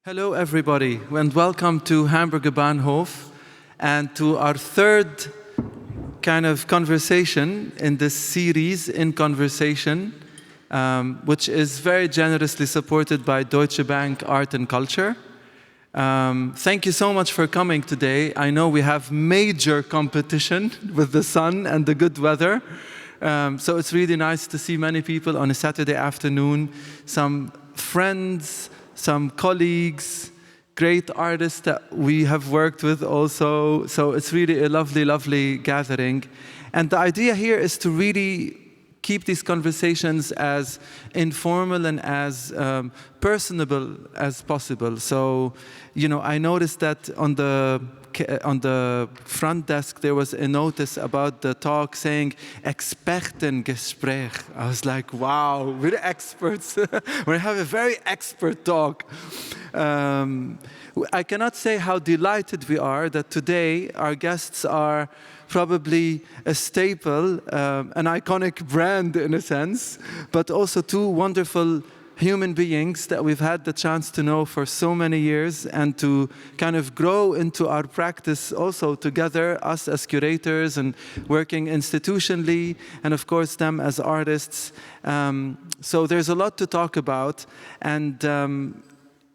Hello everybody, and welcome to Hamburger Bahnhof and to our third kind of conversation in this series, In Conversation, which is very generously supported by Deutsche Bank Art and Culture. Thank you so much for coming today. I know we have major competition with the sun and the good weather, so it's really nice to see many people on a Saturday afternoon, some friends, some colleagues, great artists that we have worked with also. So it's really a lovely, lovely gathering. And the idea here is to really keep these conversations as informal and as personable as possible. So, you know, I noticed that on the front desk there was a notice about the talk saying Expertengespräch. I was like, wow, we're experts. We have a very expert talk. I cannot say how delighted we are that today our guests are probably a staple, an iconic brand in a sense, but also two wonderful human beings that we've had the chance to know for so many years and to kind of grow into our practice also together, us as curators and working institutionally, and of course them as artists. So there's a lot to talk about, and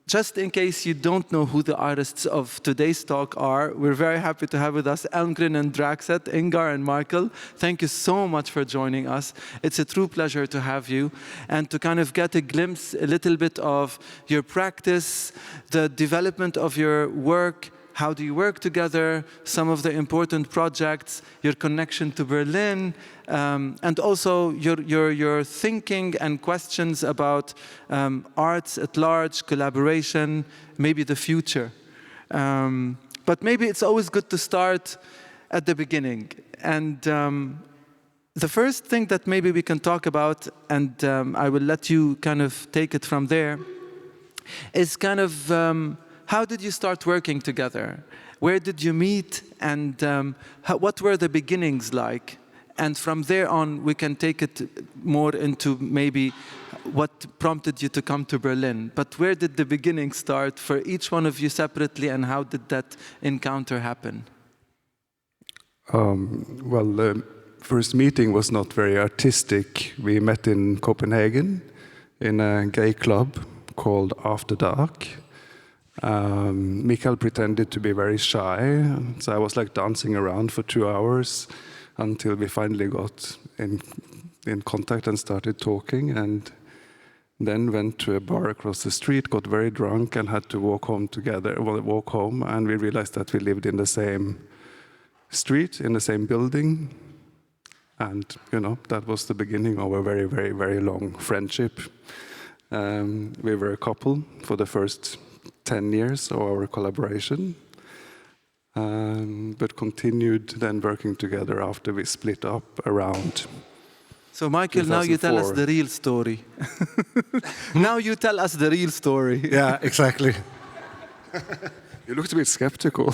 just in case you don't know who the artists of today's talk are, we're very happy to have with us Elmgreen Dragset, Ingar and Michael. Thank you so much for joining us. It's a true pleasure to have you and to kind of get a glimpse, a little bit of your practice, the development of your work. How do you work together? Some of the important projects, your connection to Berlin, and also your thinking and questions about arts at large, collaboration, maybe the future. But maybe it's always good to start at the beginning. And the first thing that maybe we can talk about, and I will let you kind of take it from there, is kind of how did you start working together? Where did you meet? And what were the beginnings like? And from there on, we can take it more into maybe what prompted you to come to Berlin. But where did the beginning start for each one of you separately, and how did that encounter happen? Well, the first meeting was not very artistic. We met in Copenhagen in a gay club called After Dark. Michael pretended to be very shy, so I was like dancing around for 2 hours until we finally got in contact and started talking, and then went to a bar across the street, got very drunk and had to walk home together, and we realized that we lived in the same street, in the same building, and you know, that was the beginning of a very, very, very long friendship. We were a couple for the first 10 years of our collaboration, but continued then working together after we split up around. So Michael, 2004. Now you tell us the real story. Now you tell us the real story. Yeah, exactly. You looked a bit skeptical.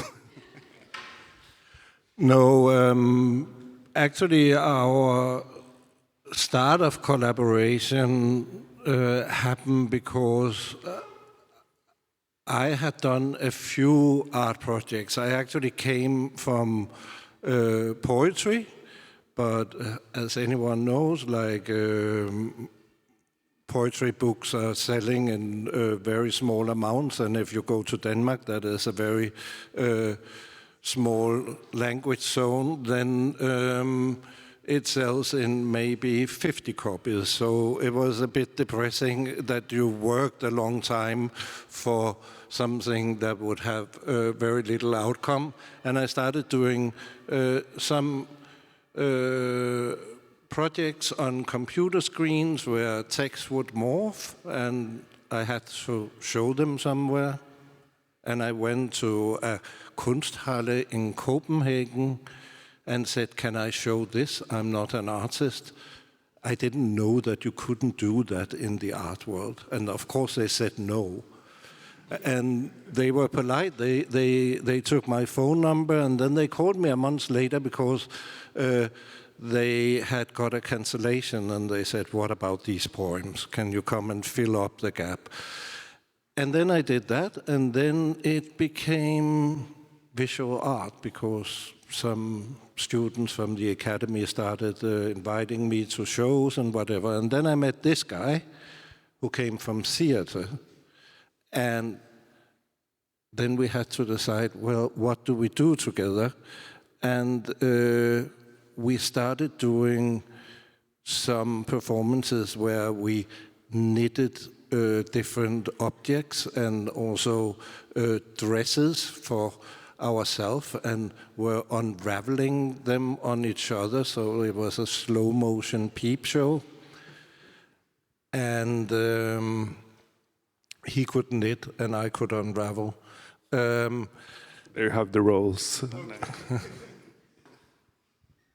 No, actually our start of collaboration happened because I had done a few art projects. I actually came from poetry, but as anyone knows, like poetry books are selling in very small amounts, and if you go to Denmark, that is a very small language zone, then it sells in maybe 50 copies. So it was a bit depressing that you worked a long time for something that would have very little outcome. And I started doing some projects on computer screens where text would morph, and I had to show them somewhere. And I went to a Kunsthalle in Copenhagen and said, can I show this? I'm not an artist. I didn't know that you couldn't do that in the art world. And of course they said no. And they were polite. They took my phone number, and then they called me a month later because they had got a cancellation, and they said, what about these poems? Can you come and fill up the gap? And then I did that, and then it became visual art because some students from the academy started inviting me to shows and whatever. And then I met this guy who came from theater. And then we had to decide, well, what do we do together? And we started doing some performances where we knitted different objects and also dresses for ourselves and were unraveling them on each other. So it was a slow motion peep show. And he could knit and I could unravel. There you have the roles.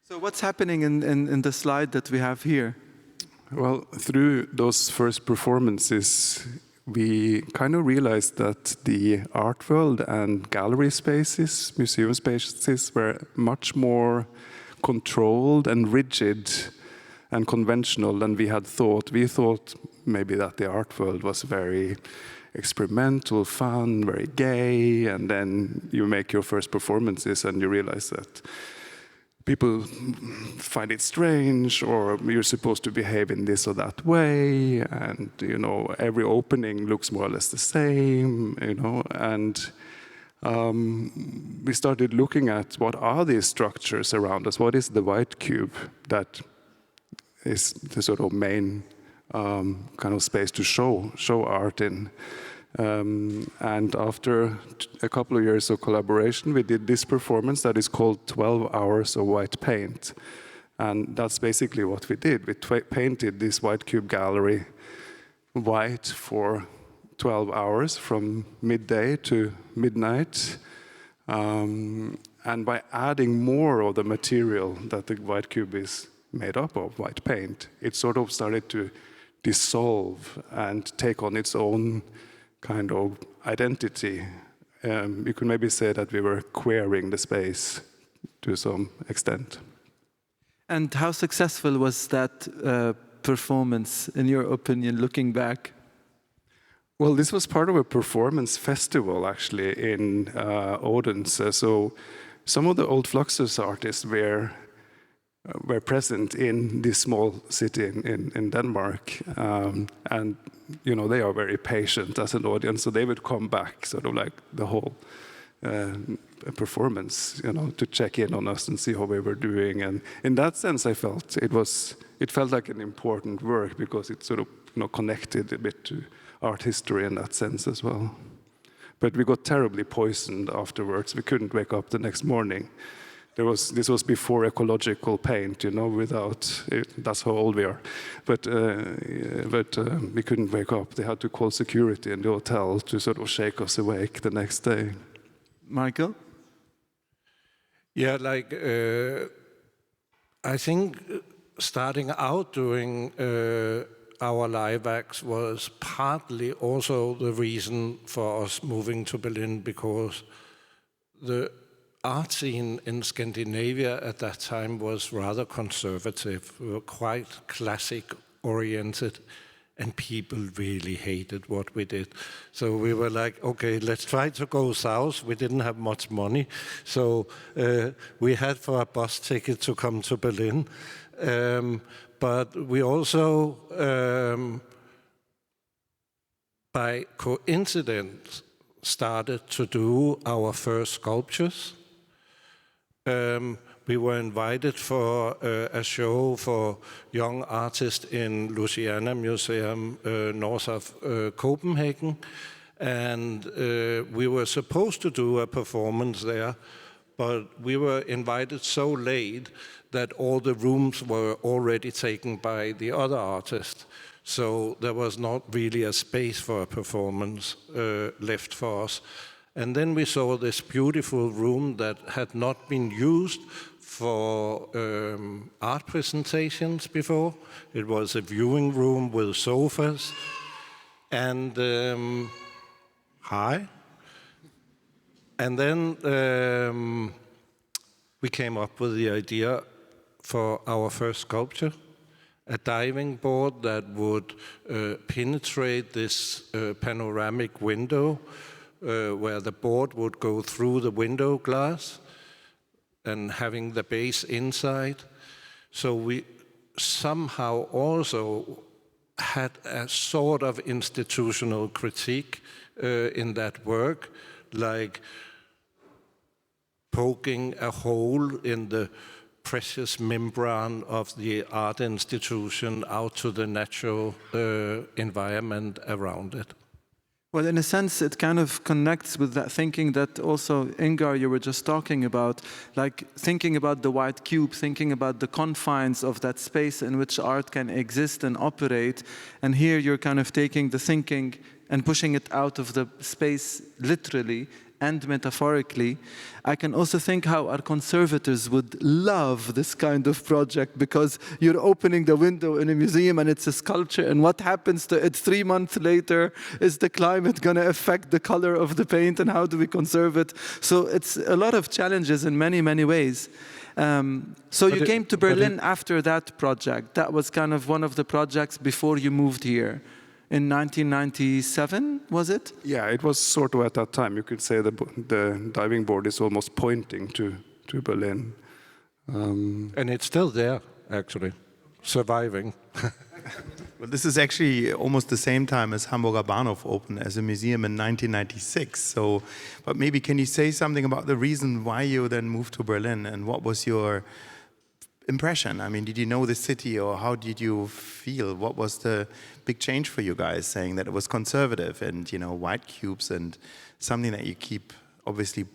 So what's happening in the slide that we have here? Well, through those first performances, we kind of realized that the art world and gallery spaces, museum spaces, were much more controlled and rigid and conventional than we had thought. We thought maybe that the art world was very experimental, fun, very gay, and then you make your first performances and you realize that people find it strange, or you're supposed to behave in this or that way, and every opening looks more or less the same, and we started looking at what are these structures around us. What is the white cube that is the sort of main kind of space to show art in? And after a couple of years of collaboration, we did this performance that is called 12 Hours of White Paint. And that's basically what we did. We painted this white cube gallery white for 12 hours from midday to midnight. And by adding more of the material that the white cube is made up of, white paint, it sort of started to dissolve and take on its own kind of identity. You could maybe say that we were queering the space to some extent. And how successful was that performance, in your opinion, looking back? Well, this was part of a performance festival, actually, in Odense. So some of the old Fluxus artists were present in this small city in Denmark, and they are very patient as an audience, so they would come back sort of like the whole performance, to check in on us and see how we were doing. And in that sense, I felt it felt like an important work because it sort of connected a bit to art history in that sense as well. But we got terribly poisoned afterwards. We couldn't wake up the next morning. This was before ecological paint, without that's how old we are. But we couldn't wake up. They had to call security in the hotel to sort of shake us awake the next day. Michael? Yeah, I think starting out doing our live acts was partly also the reason for us moving to Berlin, because the art scene in Scandinavia at that time was rather conservative. We were quite classic-oriented, and people really hated what we did. So we were like, okay, let's try to go south. We didn't have much money, so we had for a bus ticket to come to Berlin. But we also, by coincidence, started to do our first sculptures. We were invited for a show for young artists in Louisiana Museum north of Copenhagen, and we were supposed to do a performance there, but we were invited so late that all the rooms were already taken by the other artists. So there was not really a space for a performance left for us. And then we saw this beautiful room that had not been used for art presentations before. It was a viewing room with sofas. And hi. And then we came up with the idea for our first sculpture. a diving board that would penetrate this panoramic window, where the board would go through the window glass and having the base inside. So we somehow also had a sort of institutional critique in that work, like poking a hole in the precious membrane of the art institution out to the natural environment around it. Well, in a sense, it kind of connects with that thinking that also, Ingar, you were just talking about, like thinking about the white cube, thinking about the confines of that space in which art can exist and operate. And here you're kind of taking the thinking and pushing it out of the space literally and metaphorically. I can also think how our conservators would love this kind of project, because you're opening the window in a museum and it's a sculpture, and what happens to it 3 months later? Is the climate going to affect the color of the paint, and how do we conserve it? So it's a lot of challenges in many, many ways. So you came to Berlin after that project. That was kind of one of the projects before you moved here. In 1997, was it? Yeah, it was sort of at that time. You could say the diving board is almost pointing to Berlin. And it's still there, actually, surviving. Well, this is actually almost the same time as Hamburger Bahnhof opened as a museum in 1996. So, but maybe can you say something about the reason why you then moved to Berlin, and what was your impression? I mean, did you know the city, or how did you feel? What was the big change for you guys, saying that it was conservative and, you know, white cubes, and something that you keep obviously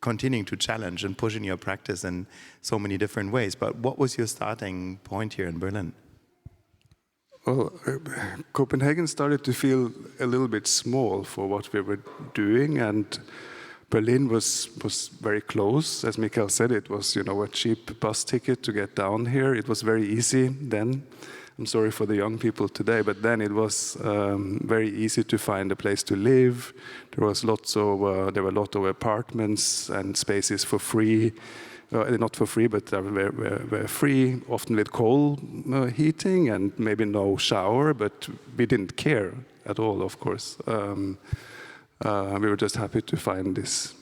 continuing to challenge and push in your practice in so many different ways? But what was your starting point here in Berlin? Well, Copenhagen started to feel a little bit small for what we were doing, and Berlin was very close. As Michael said, it was, you know, a cheap bus ticket to get down here. It was very easy then. I'm sorry for the young people today, but then it was very easy to find a place to live. There were a lot of apartments and spaces for free. Not for free, but they were free, often with coal heating and maybe no shower, but we didn't care at all, of course. We were just happy to find this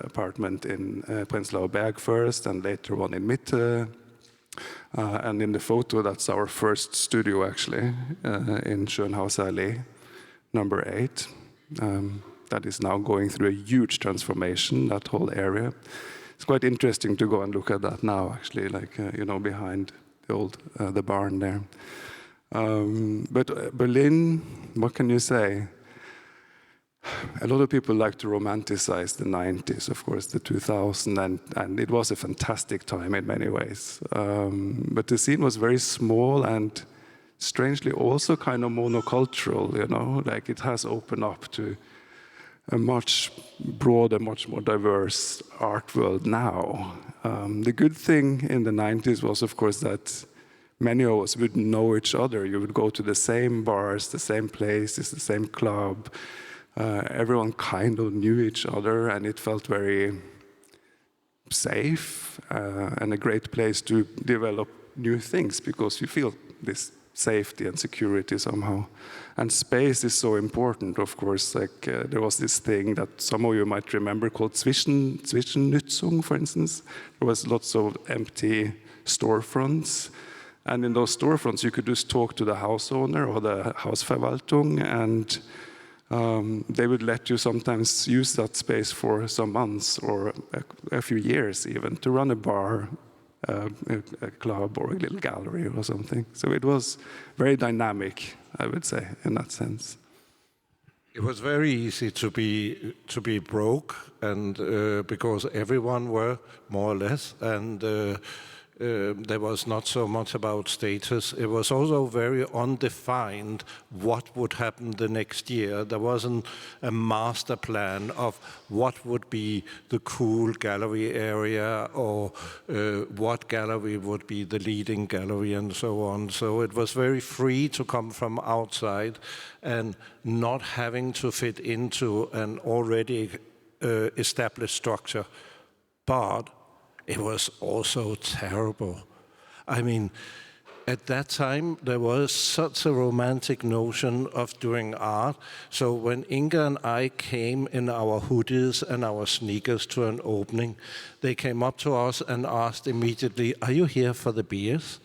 apartment in Prenzlauer Berg first, and later one in Mitte. And in the photo, that's our first studio, actually, in Schönhausallee, number 8. That is now going through a huge transformation, that whole area. It's quite interesting to go and look at that now, actually, like, you know, behind the barn there. But Berlin, what can you say? A lot of people like to romanticize the 90s, of course, the 2000s, and it was a fantastic time in many ways. But the scene was very small and strangely also kind of monocultural, you know, like it has opened up to a much broader, much more diverse art world now. The good thing in the 90s was, of course, that many of us would know each other. You would go to the same bars, the same places, the same club. Everyone kind of knew each other, and it felt very safe and a great place to develop new things, because you feel this safety and security somehow. And space is so important, of course. Like there was this thing that some of you might remember called Zwischennutzung, for instance. There was lots of empty storefronts, and in those storefronts you could just talk to the house owner or the Hausverwaltung, and they would let you sometimes use that space for some months or a few years even, to run a bar, a club or a little gallery or something. So it was very dynamic, I would say, in that sense. It was very easy to be broke, and because everyone were more or less, and there was not so much about status. It was also very undefined what would happen the next year. There wasn't a master plan of what would be the cool gallery area, or what gallery would be the leading gallery, and so on. So it was very free to come from outside and not having to fit into an already established structure. But it was also terrible. I mean, at that time, there was such a romantic notion of doing art. So when Inga and I came in our hoodies and our sneakers to an opening, they came up to us and asked immediately, "Are you here for the beers?"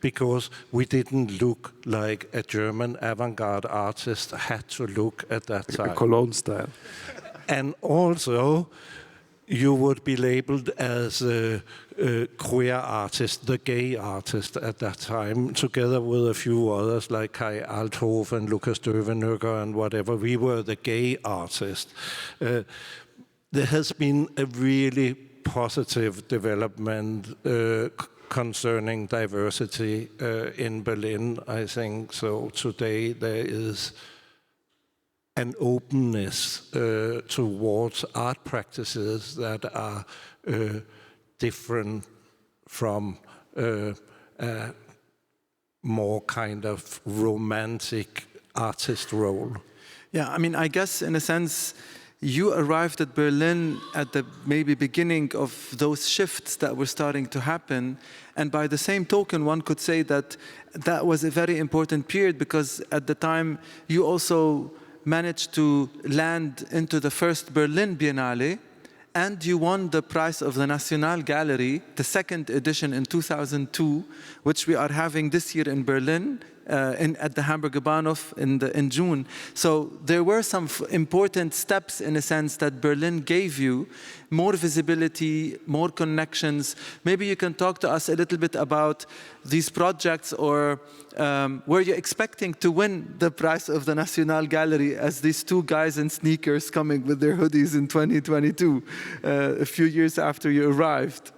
Because we didn't look like a German avant-garde artist had to look at that time. Cologne style. And also, you would be labeled as a queer artist, the gay artist at that time, together with a few others like Kai Althoff and Lukas Dövenöger and whatever. We were the gay artist. There has been a really positive development concerning diversity in Berlin, I think. So today there is an openness towards art practices that are different from a more kind of romantic artist role. Yeah, I mean, I guess in a sense, you arrived at Berlin at the maybe beginning of those shifts that were starting to happen. And by the same token, one could say that that was a very important period because at the time you also managed to land into the first Berlin Biennale, and you won the prize of the Nationalgalerie, the second edition in 2002, which we are having this year in Berlin, at the Hamburger Bahnhof in June. So there were some important steps, in a sense, that Berlin gave you, more visibility, more connections. Maybe you can talk to us a little bit about these projects, or were you expecting to win the prize of the Nationalgalerie as these two guys in sneakers coming with their hoodies in 2022, a few years after you arrived?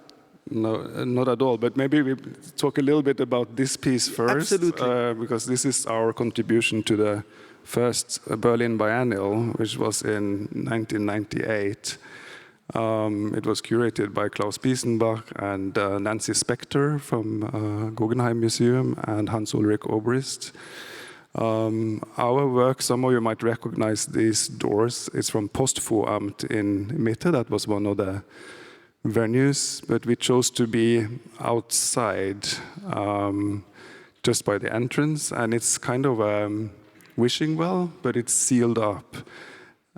No, not at all. But maybe we talk a little bit about this piece first. Absolutely. Because this is our contribution to the first Berlin Biennial, which was in 1998. It was curated by Klaus Biesenbach and Nancy Spector from Guggenheim Museum and Hans-Ulrich Obrist. Our work, some of you might recognize these doors. It's from Postvoramt in Mitte. That was one of the venues, but we chose to be outside, just by the entrance, and it's kind of a wishing well, but it's sealed up.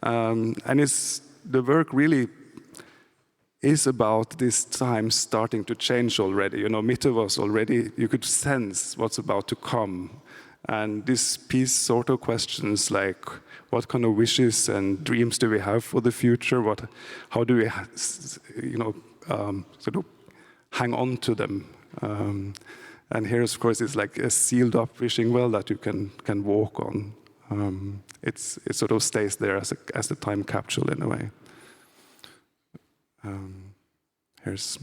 And the work really is about this time starting to change already. You know, Mitte was already, you could sense what's about to come. And this piece sort of questions like, what kind of wishes and dreams do we have for the future? How do we, sort of hang on to them? And here, of course, it's like a sealed up wishing well that you can walk on. It sort of stays there as a time capsule in a way. Here's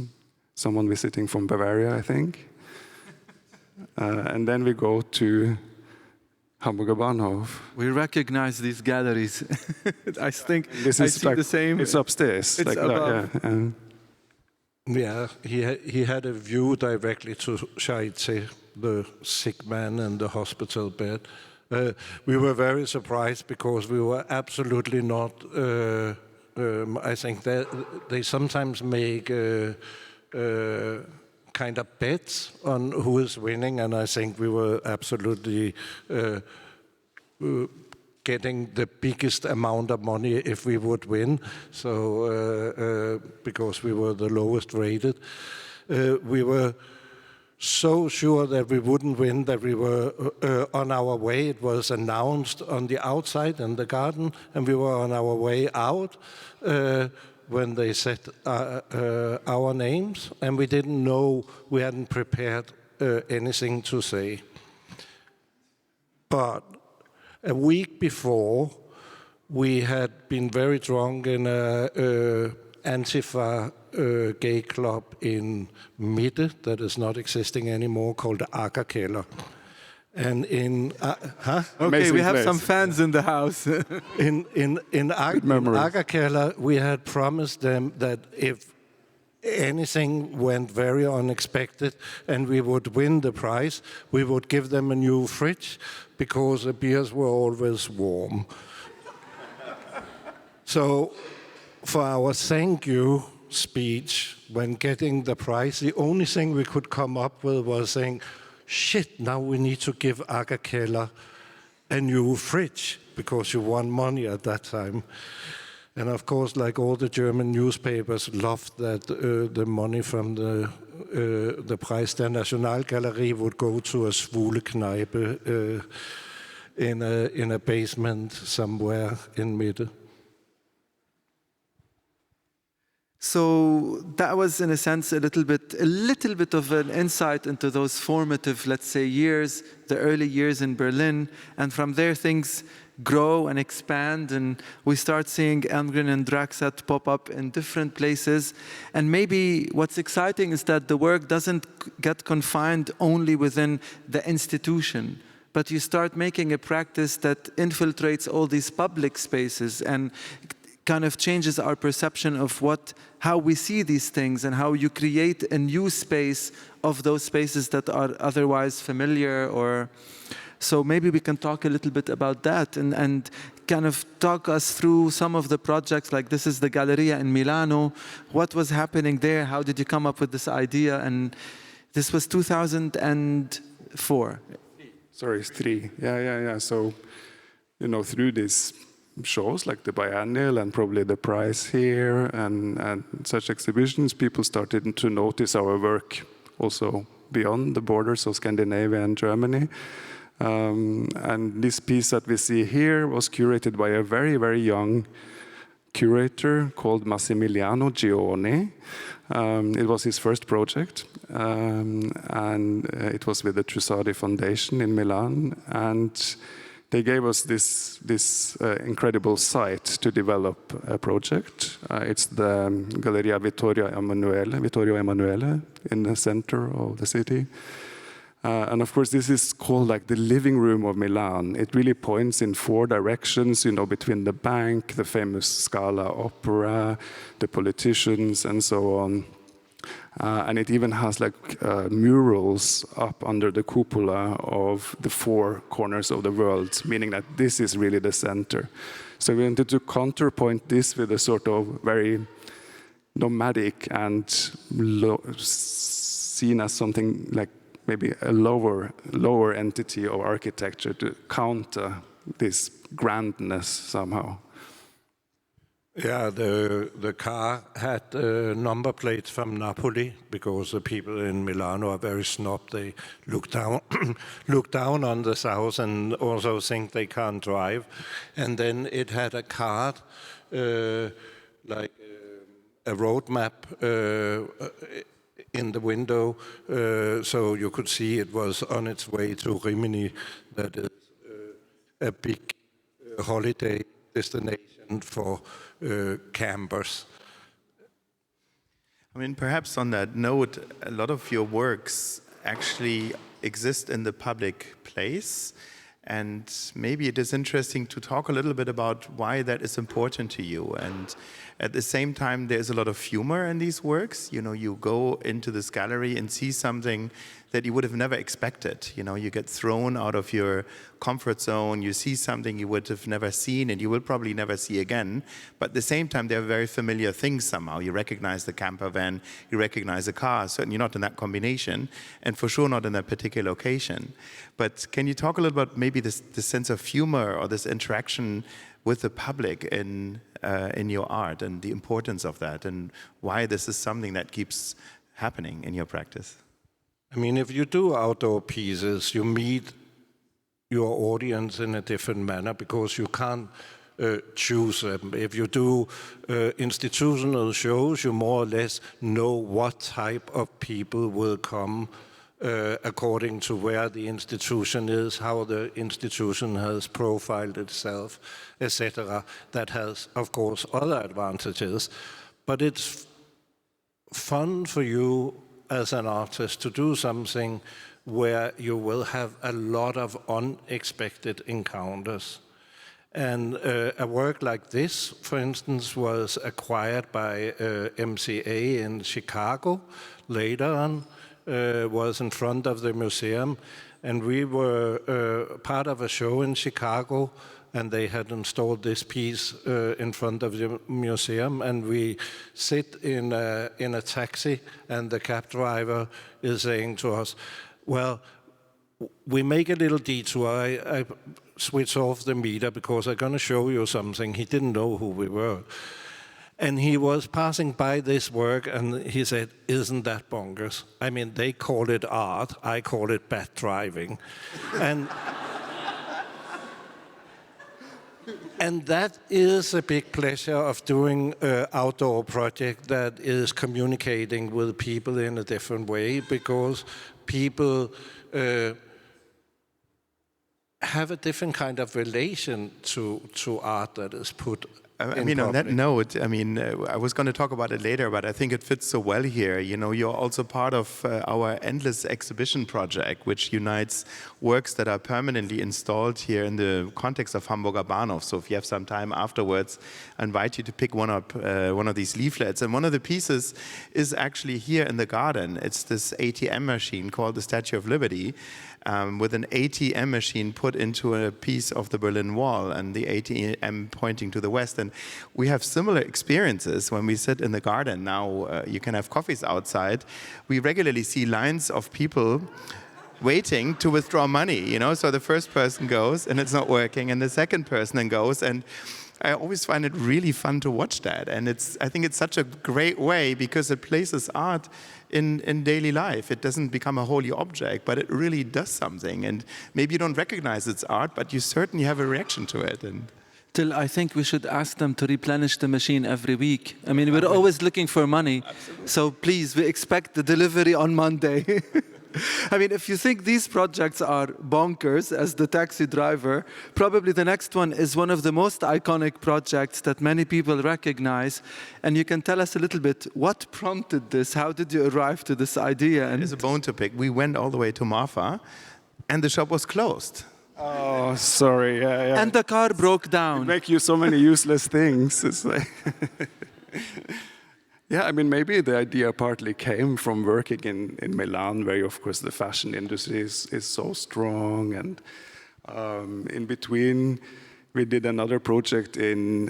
someone visiting from Bavaria, I think. And then we go to Hamburger Bahnhof. We recognize these galleries. I think this I is see like, the same. It's upstairs. It's like above. That, yeah. Yeah, he had a view directly to Charité, the sick man and the hospital bed. We were very surprised because we were absolutely not. I think that they sometimes make kind of bets on who is winning, and I think we were absolutely getting the biggest amount of money if we would win. So because we were the lowest rated, we were so sure that we wouldn't win that we were on our way. It was announced on the outside in the garden, and we were on our way out when they said our names, and we didn't know, we hadn't prepared anything to say. But a week before, we had been very drunk in a Antifa gay club in Mitte that is not existing anymore, called the Ackerkeller. And in Okay, Amazing we have place. some fans in the house. in Ackerkeller, we had promised them that if anything went very unexpected and we would win the prize, we would give them a new fridge because the beers were always warm. So for our thank you speech when getting the prize, the only thing we could come up with was saying, shit, now we need to give Aga Keller a new fridge, because you won money at that time. And of course, like all the German newspapers, loved that the money from the Preis der Nationalgalerie would go to a Schwulenclub in a basement somewhere in Mitte. So that was, in a sense, a little bit of an insight into those formative, let's say, years, the early years in Berlin. And from there, things grow and expand, and we start seeing Elmgreen Dragset pop up in different places. And maybe what's exciting is that the work doesn't get confined only within the institution, but you start making a practice that infiltrates all these public spaces and kind of changes our perception of how we see these things, and how you create a new space of those spaces that are otherwise familiar. Or so maybe we can talk a little bit about that and kind of talk us through some of the projects. Like, this is the Galleria in Milano. What was happening there? How did you come up with this idea? And this was 2004. Sorry, it's 3. Yeah. So, through this shows like the biennial and probably the prize here and such exhibitions, people started to notice our work also beyond the borders of Scandinavia and Germany. And this piece that we see here was curated by a very, very young curator called Massimiliano Gioni. It was his first project, and it was with the Trussardi Foundation in Milan. And they gave us this incredible site to develop a project. It's the Galleria Vittorio Emanuele in the center of the city. And of course, this is called like the living room of Milan. It really points in 4 directions, between the bank, the famous Scala opera, the politicians, and so on. And it even has like murals up under the cupola of the 4 corners of the world, meaning that this is really the center. So we wanted to counterpoint this with a sort of very nomadic and seen as something like maybe a lower entity of architecture to counter this grandness somehow. Yeah, the car had number plates from Napoli, because the people in Milano are very snob. They look down on the south and also think they can't drive. And then it had a card, like a road map in the window, so you could see it was on its way to Rimini, that is a big holiday destination for campers. I mean, perhaps on that note, a lot of your works actually exist in the public place. And maybe it is interesting to talk a little bit about why that is important to you. And at the same time, there's a lot of humor in these works. You go into this gallery and see something that you would have never expected. You get thrown out of your comfort zone. You see something you would have never seen and you will probably never see again. But at the same time, they're very familiar things somehow. You recognize the camper van, you recognize the car, certainly not in that combination, and for sure not in that particular location. But can you talk a little about maybe this sense of humor or this interaction with the public in your art and the importance of that, and why this is something that keeps happening in your practice? I mean, if you do outdoor pieces, you meet your audience in a different manner, because you can't choose them. If you do institutional shows, you more or less know what type of people will come according to where the institution is, how the institution has profiled itself, etc. That has, of course, other advantages. But it's fun for you as an artist to do something where you will have a lot of unexpected encounters. And a work like this, for instance, was acquired by MCA in Chicago later on, was in front of the museum. And we were part of a show in Chicago, and they had installed this piece in front of the museum, and we sit in a taxi, and the cab driver is saying to us, well, we make a little detour. I switch off the meter because I'm going to show you something. He didn't know who we were. And he was passing by this work, and he said, "Isn't that bonkers? I mean, they call it art. I call it bad driving." And that is a big pleasure of doing an outdoor project that is communicating with people in a different way, because people have a different kind of relation to art that is put. I mean, on that note, I mean, I was going to talk about it later, but I think it fits so well here. You know, you're also part of our Endless exhibition project, which unites works that are permanently installed here in the context of Hamburger Bahnhof. So if you have some time afterwards, I invite you to pick one up, one of these leaflets. And one of the pieces is actually here in the garden. It's this ATM machine called the Statue of Liberty. With an ATM machine put into a piece of the Berlin Wall, and the ATM pointing to the west. And we have similar experiences when we sit in the garden. Now you can have coffees outside. We regularly see lines of people waiting to withdraw money, you know. So the first person goes and it's not working, and the second person then goes, and I always find it really fun to watch that. And I think it's such a great way, because it places art in daily life. It doesn't become a holy object, but it really does something. And maybe you don't recognize it's art, but you certainly have a reaction to it. And Till, I think we should ask them to replenish the machine every week. I mean, we're always looking for money. Absolutely. So please, we expect the delivery on Monday. I mean, if you think these projects are bonkers as the taxi driver, probably the next one is one of the most iconic projects that many people recognize. And you can tell us a little bit, what prompted this? How did you arrive to this idea? And there's a bone to pick. We went all the way to Marfa, and the shop was closed. Oh, sorry. Yeah. And the car broke down. Make you so many useless things. It's like yeah, I mean, maybe the idea partly came from working in Milan, where, of course, the fashion industry is so strong. And in between, we did another project in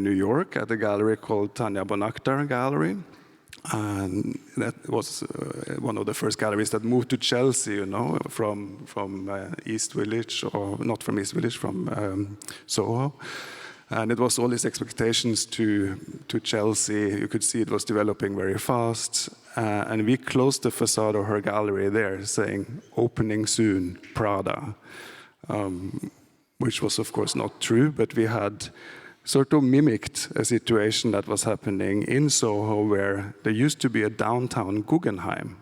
New York at a gallery called Tanya Bonaktar Gallery. And that was one of the first galleries that moved to Chelsea, you know, from East Village, or not from East Village, from Soho. And it was all these expectations to Chelsea. You could see it was developing very fast. And we closed the facade of her gallery there, saying, "Opening soon, Prada," which was, of course, not true, but we had sort of mimicked a situation that was happening in Soho, where there used to be a downtown Guggenheim.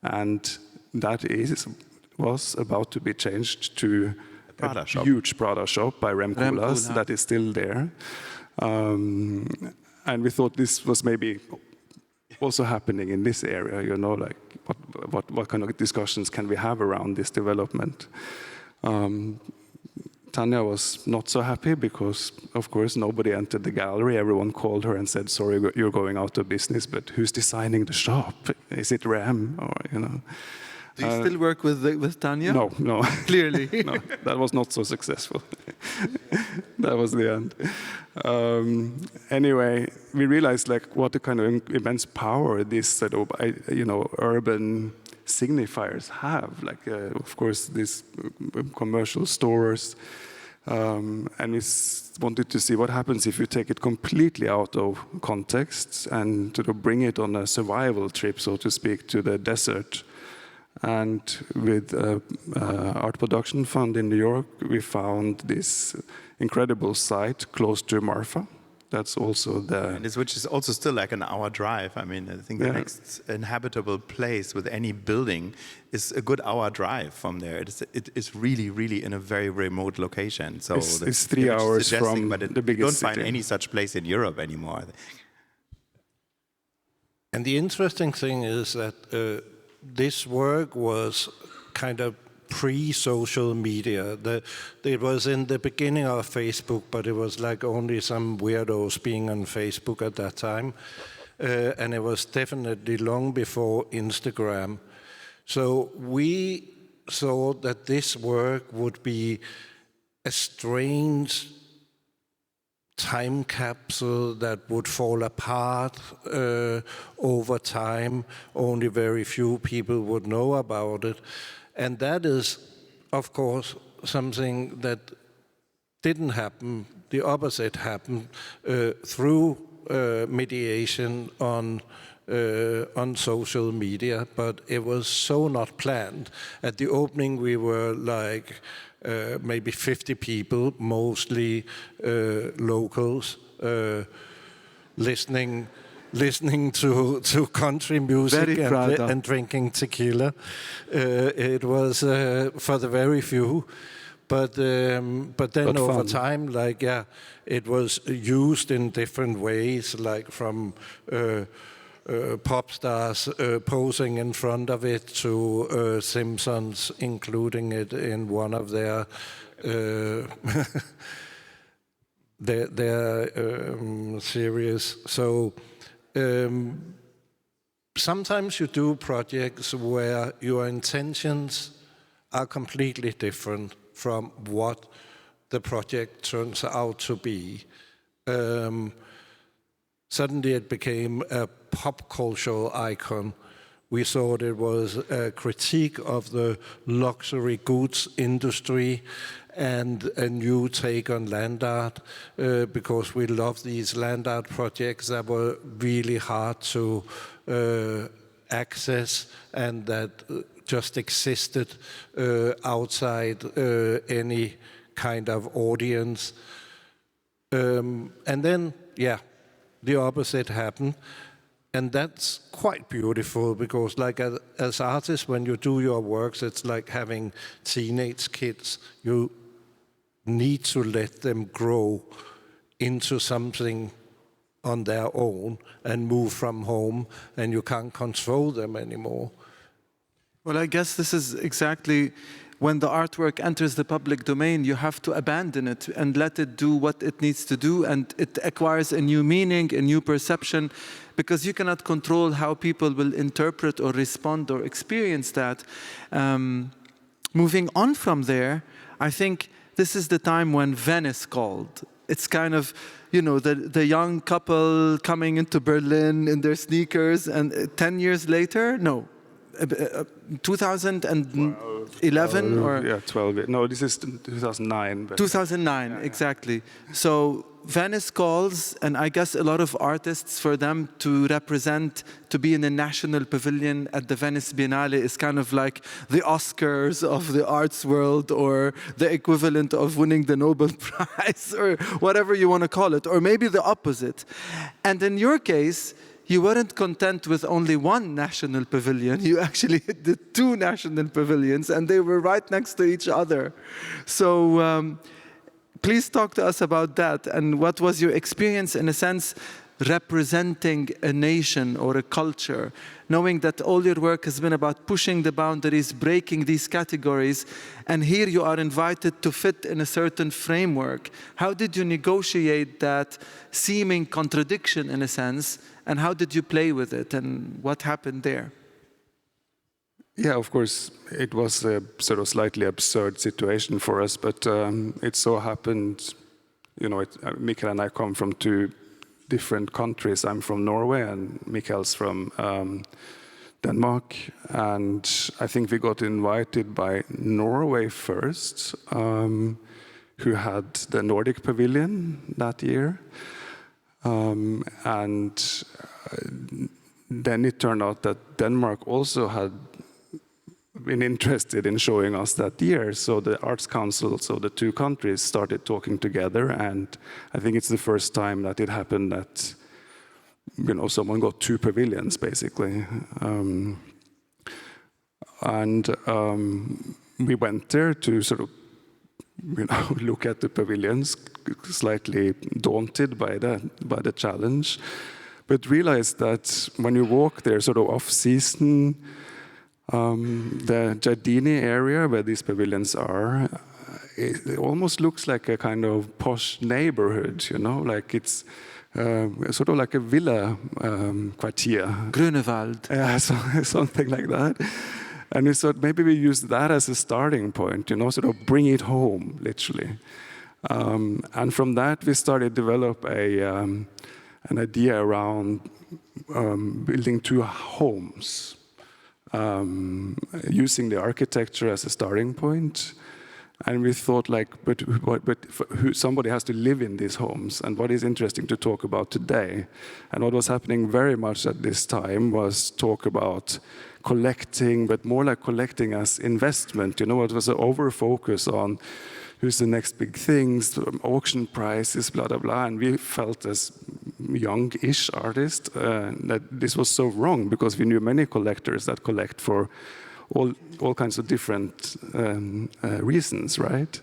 And that was about to be changed to a huge Prada shop by Rem Koolhaas that is still there. And we thought this was maybe also happening in this area, you know, like what kind of discussions can we have around this development? Tanya was not so happy because, of course, nobody entered the gallery. Everyone called her and said, "Sorry, you're going out of business, but who's designing the shop? Is it Rem?" Or, you know. Do you still work with Tanya? No. Clearly. No, that was not so successful. That was the end. Anyway, we realized like what a kind of immense power this sort of, urban signifiers have. Like, of course, these commercial stores. And we wanted to see what happens if you take it completely out of context and sort of bring it on a survival trip, so to speak, to the desert. And with Art Production Fund in New York, we found this incredible site close to Marfa. That's also which is also still like an hour drive. I mean, I think the next inhabitable place with any building is a good hour drive from there. It is really, really in a very remote location. So it's 3 hours from the biggest city. You don't find any such place in Europe anymore. And the interesting thing is that this work was kind of pre-social media. It was in the beginning of Facebook, but it was like only some weirdos being on Facebook at that time. And it was definitely long before Instagram. So we thought that this work would be a strange time capsule that would fall apart over time. Only very few people would know about it. And that is, of course, something that didn't happen. The opposite happened through mediation on social media, but it was so not planned. At the opening, we were like maybe 50 people, mostly locals, listening to country music and drinking tequila. It was for the very few. But then over time, like, yeah, it was used in different ways, like from pop stars posing in front of it to Simpsons including it in one of their series. So sometimes you do projects where your intentions are completely different from what the project turns out to be. Suddenly it became a pop cultural icon. We thought it was a critique of the luxury goods industry and a new take on land art, because we love these land art projects that were really hard to access and that just existed outside any kind of audience. And then, yeah, the opposite happened. And that's quite beautiful because, like, as artists, when you do your works, it's like having teenage kids. You need to let them grow into something on their own and move from home, and you can't control them anymore. Well, I guess this is exactly when the artwork enters the public domain, you have to abandon it and let it do what it needs to do, and it acquires a new meaning, a new perception, because you cannot control how people will interpret or respond or experience that. Moving on from there, I think this is the time when Venice called. It's kind of, you know, the young couple coming into Berlin in their sneakers, and 10 years later, no, 2011 or? Yeah, 12. No, this is 2009. 2009, exactly. So Venice calls, and I guess a lot of artists, for them to represent, to be in a national pavilion at the Venice Biennale is kind of like the Oscars of the arts world, or the equivalent of winning the Nobel Prize, or whatever you want to call it, or maybe the opposite. And in your case, you weren't content with only one national pavilion. You actually did 2 national pavilions, and they were right next to each other. So please talk to us about that, and what was your experience, in a sense, representing a nation or a culture, knowing that all your work has been about pushing the boundaries, breaking these categories, and here you are invited to fit in a certain framework. How did you negotiate that seeming contradiction, in a sense, and how did you play with it, and what happened there? Yeah, of course, it was a sort of slightly absurd situation for us, but it so happened, you know, Michael and I come from 2 different countries. I'm from Norway, and Michael's from Denmark. And I think we got invited by Norway first, who had the Nordic Pavilion that year. And then it turned out that Denmark also had been interested in showing us that year. So the arts councils of the 2 countries started talking together, and I think it's the first time that it happened that, you know, someone got 2 pavilions, basically. We went there to sort of, you know, look at the pavilions, slightly daunted by the challenge, but realized that when you walk there sort of off-season, the Giardini area where these pavilions are, it almost looks like a kind of posh neighborhood, you know, like it's sort of like a villa quartier. Grunewald. Yeah, something like that. And we thought maybe we use that as a starting point, you know, sort of bring it home, literally. And from that we started to develop an idea around building 2 homes. using the architecture as a starting point. And we thought, like, but somebody has to live in these homes, and what is interesting to talk about today. And what was happening very much at this time was talk about collecting, but more like collecting as investment. You know, it was an over-focus on who's the next big things, auction prices, blah, blah, blah. And we felt as young-ish artists that this was so wrong, because we knew many collectors that collect for all kinds of different reasons, right?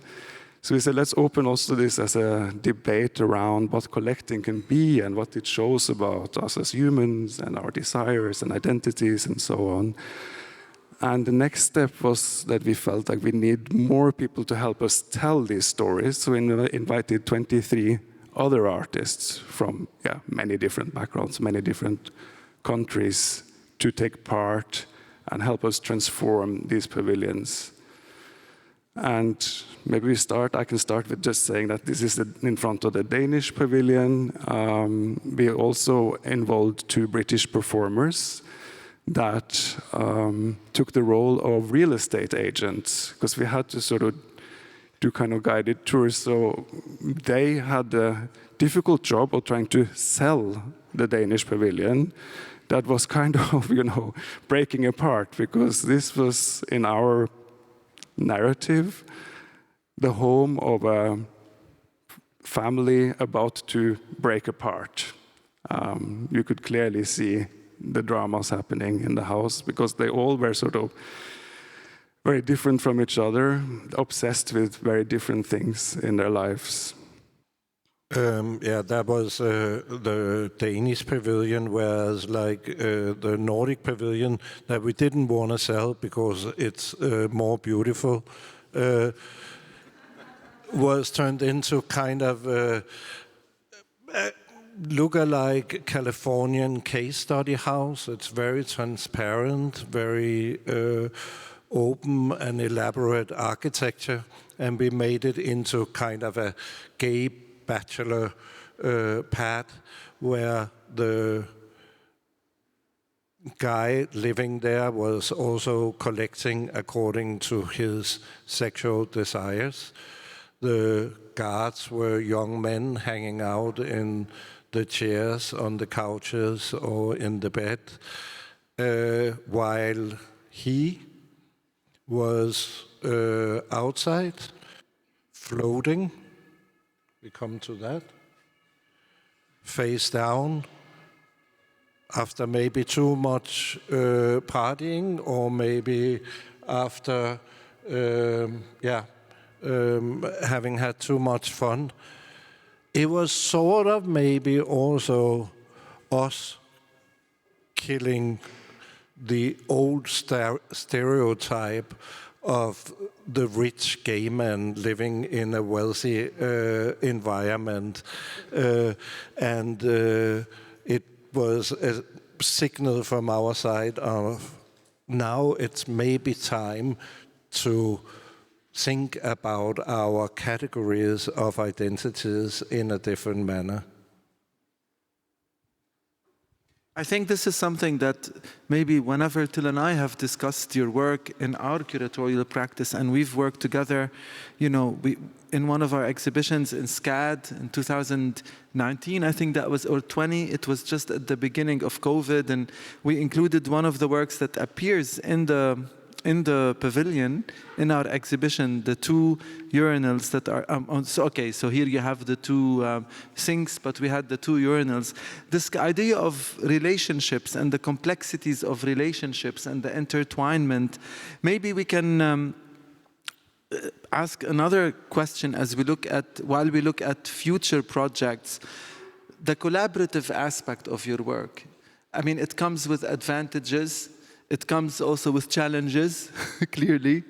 So we said, let's open also this as a debate around what collecting can be and what it shows about us as humans and our desires and identities and so on. And the next step was that we felt like we need more people to help us tell these stories. So we invited 23 other artists from many different backgrounds, many different countries to take part and help us transform these pavilions. And maybe I can start with just saying that this is in front of the Danish pavilion. We also involved 2 British performers that took the role of real estate agents, because we had to sort of do kind of guided tours. So they had a difficult job of trying to sell the Danish pavilion. That was kind of, breaking apart, because this was, in our narrative, the home of a family about to break apart. You could clearly see the dramas happening in the house, because they all were sort of very different from each other, obsessed with very different things in their lives. That was the Danish pavilion, whereas like the Nordic pavilion that we didn't want to sell because it's more beautiful, was turned into kind of look-alike Californian case study house. It's very transparent, very open and elaborate architecture, and we made it into kind of a gay bachelor pad, where the guy living there was also collecting according to his sexual desires. The guards were young men hanging out in the chairs, on the couches, or in the bed, while he was outside, floating. We come to that. Face down, after maybe too much partying, or maybe after having had too much fun. It was sort of maybe also us killing the old stereotype of the rich gay man living in a wealthy environment. And it was a signal from our side of now it's maybe time to think about our categories of identities in a different manner. I think this is something that maybe whenever Till and I have discussed your work in our curatorial practice, and we've worked together, in one of our exhibitions in SCAD in 2019, I think that was, or 20, it was just at the beginning of COVID, and we included one of the works that appears in the pavilion in our exhibition, the 2 urinals that are so here you have the 2 sinks, but we had the 2 urinals. This idea of relationships and the complexities of relationships and the intertwinement, maybe we can ask another question while we look at future projects, the collaborative aspect of your work. I mean, it comes with advantages. It comes also with challenges, clearly,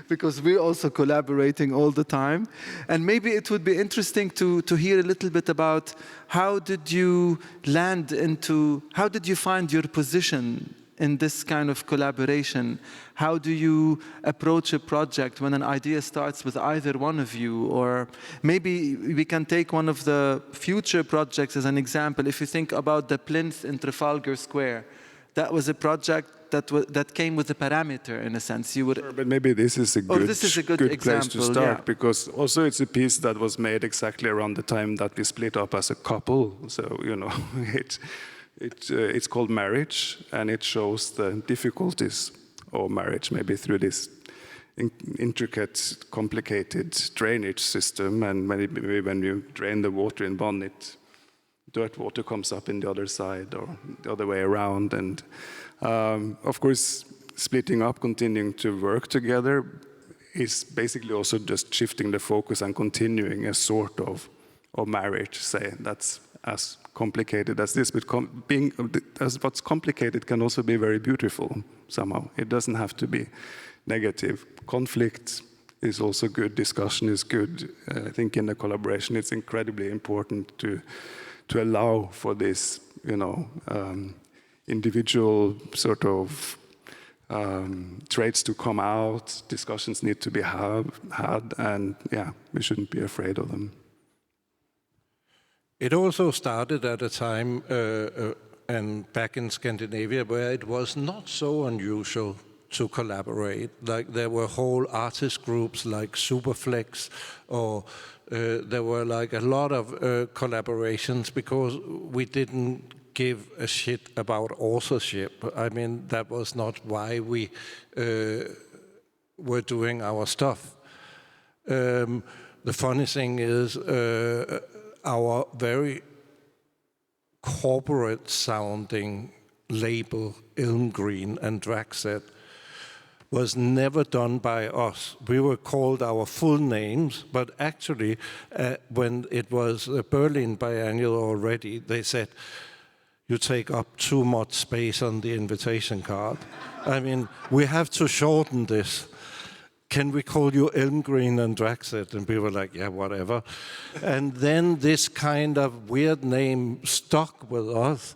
because we're also collaborating all the time. And maybe it would be interesting to hear a little bit about how did you find your position in this kind of collaboration? How do you approach a project when an idea starts with either one of you? Or maybe we can take one of the future projects as an example. If you think about the plinth in Trafalgar Square, that was a project that came with a parameter in a sense. You would. Sure, but maybe this is a good, this is a good place to example, start, yeah. because also it's a piece that was made exactly around the time that we split up as a couple. So it's called Marriage, and it shows the difficulties of marriage, maybe through this intricate, complicated drainage system, and maybe when you drain the water in Bonn, dirt water comes up in the other side or the other way around. And of course, splitting up, continuing to work together is basically also just shifting the focus and continuing a sort of marriage, say. That's as complicated as this, but what's complicated can also be very beautiful somehow. It doesn't have to be negative. Conflict is also good, discussion is good. I think in the collaboration it's incredibly important to allow for this, individual sort of traits to come out. Discussions need to be had, and we shouldn't be afraid of them. It also started at a time and back in Scandinavia where it was not so unusual to collaborate. Like there were whole artist groups like Superflex, or there were like a lot of collaborations because we didn't give a shit about authorship. I mean, that was not why we were doing our stuff. The funny thing is our very corporate sounding label, Elmgreen Dragset, was never done by us. We were called our full names, but actually when it was a Berlin biennial already, they said, you take up too much space on the invitation card. I mean, we have to shorten this. Can we call you Elmgreen Dragset? And we were like, yeah, whatever. And then this kind of weird name stuck with us,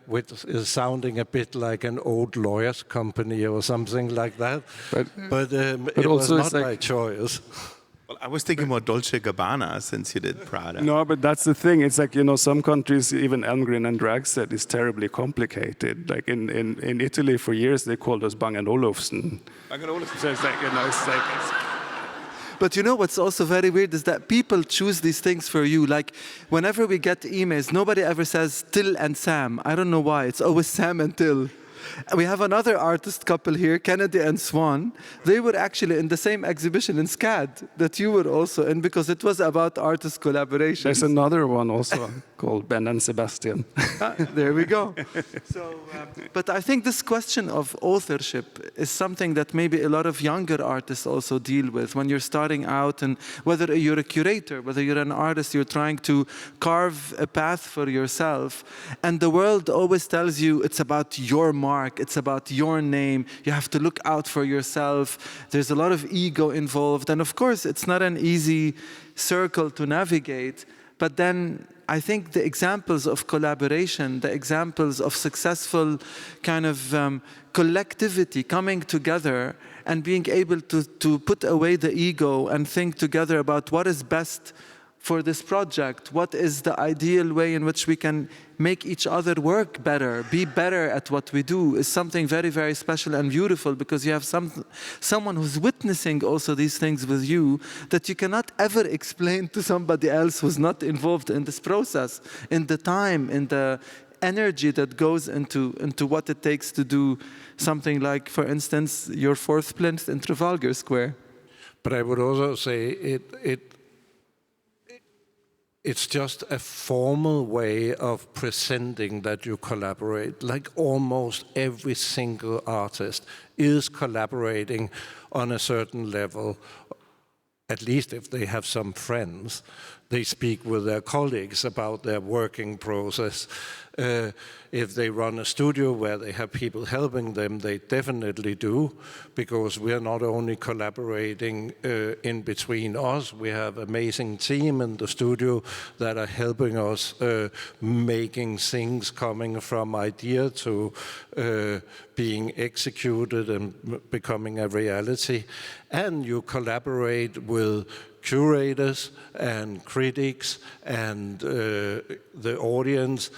which is sounding a bit like an old lawyer's company or something like that. But it was not by choice. Well, I was thinking more Dolce & Gabbana since you did Prada. No, but that's the thing. It's like, some countries, even Elmgreen Dragset is terribly complicated. Like in Italy, for years, they called us Bang & Olufsen. Bang & Olufsen. So it's like, But what's also very weird is that people choose these things for you. Like, whenever we get emails, nobody ever says Till and Sam. I don't know why. It's always Sam and Till. We have another artist couple here, Kennedy and Swan. They were actually in the same exhibition in SCAD that you were also in, because it was about artist collaboration. There's another one also called Ben and Sebastian. There we go. So, but I think this question of authorship is something that maybe a lot of younger artists also deal with when you're starting out, and whether you're a curator, whether you're an artist, you're trying to carve a path for yourself. And the world always tells you it's about your mark, it's about your name, you have to look out for yourself, there's a lot of ego involved, and of course it's not an easy circle to navigate. But then I think the examples of collaboration, the examples of successful kind of collectivity coming together and being able to put away the ego and think together about what is best for this project, what is the ideal way in which we can make each other work better, be better at what we do, is something very, very special and beautiful, because you have someone who's witnessing also these things with you that you cannot ever explain to somebody else who's not involved in this process, in the time, in the energy that goes into what it takes to do something like, for instance, your fourth plinth in Trafalgar Square. But I would also say it's just a formal way of presenting that you collaborate. Like almost every single artist is collaborating on a certain level, at least if they have some friends. They speak with their colleagues about their working process. If they run a studio where they have people helping them, they definitely do, because we're not only collaborating in between us, we have an amazing team in the studio that are helping us making things coming from idea to being executed and becoming a reality. And you collaborate with curators and critics and the audience.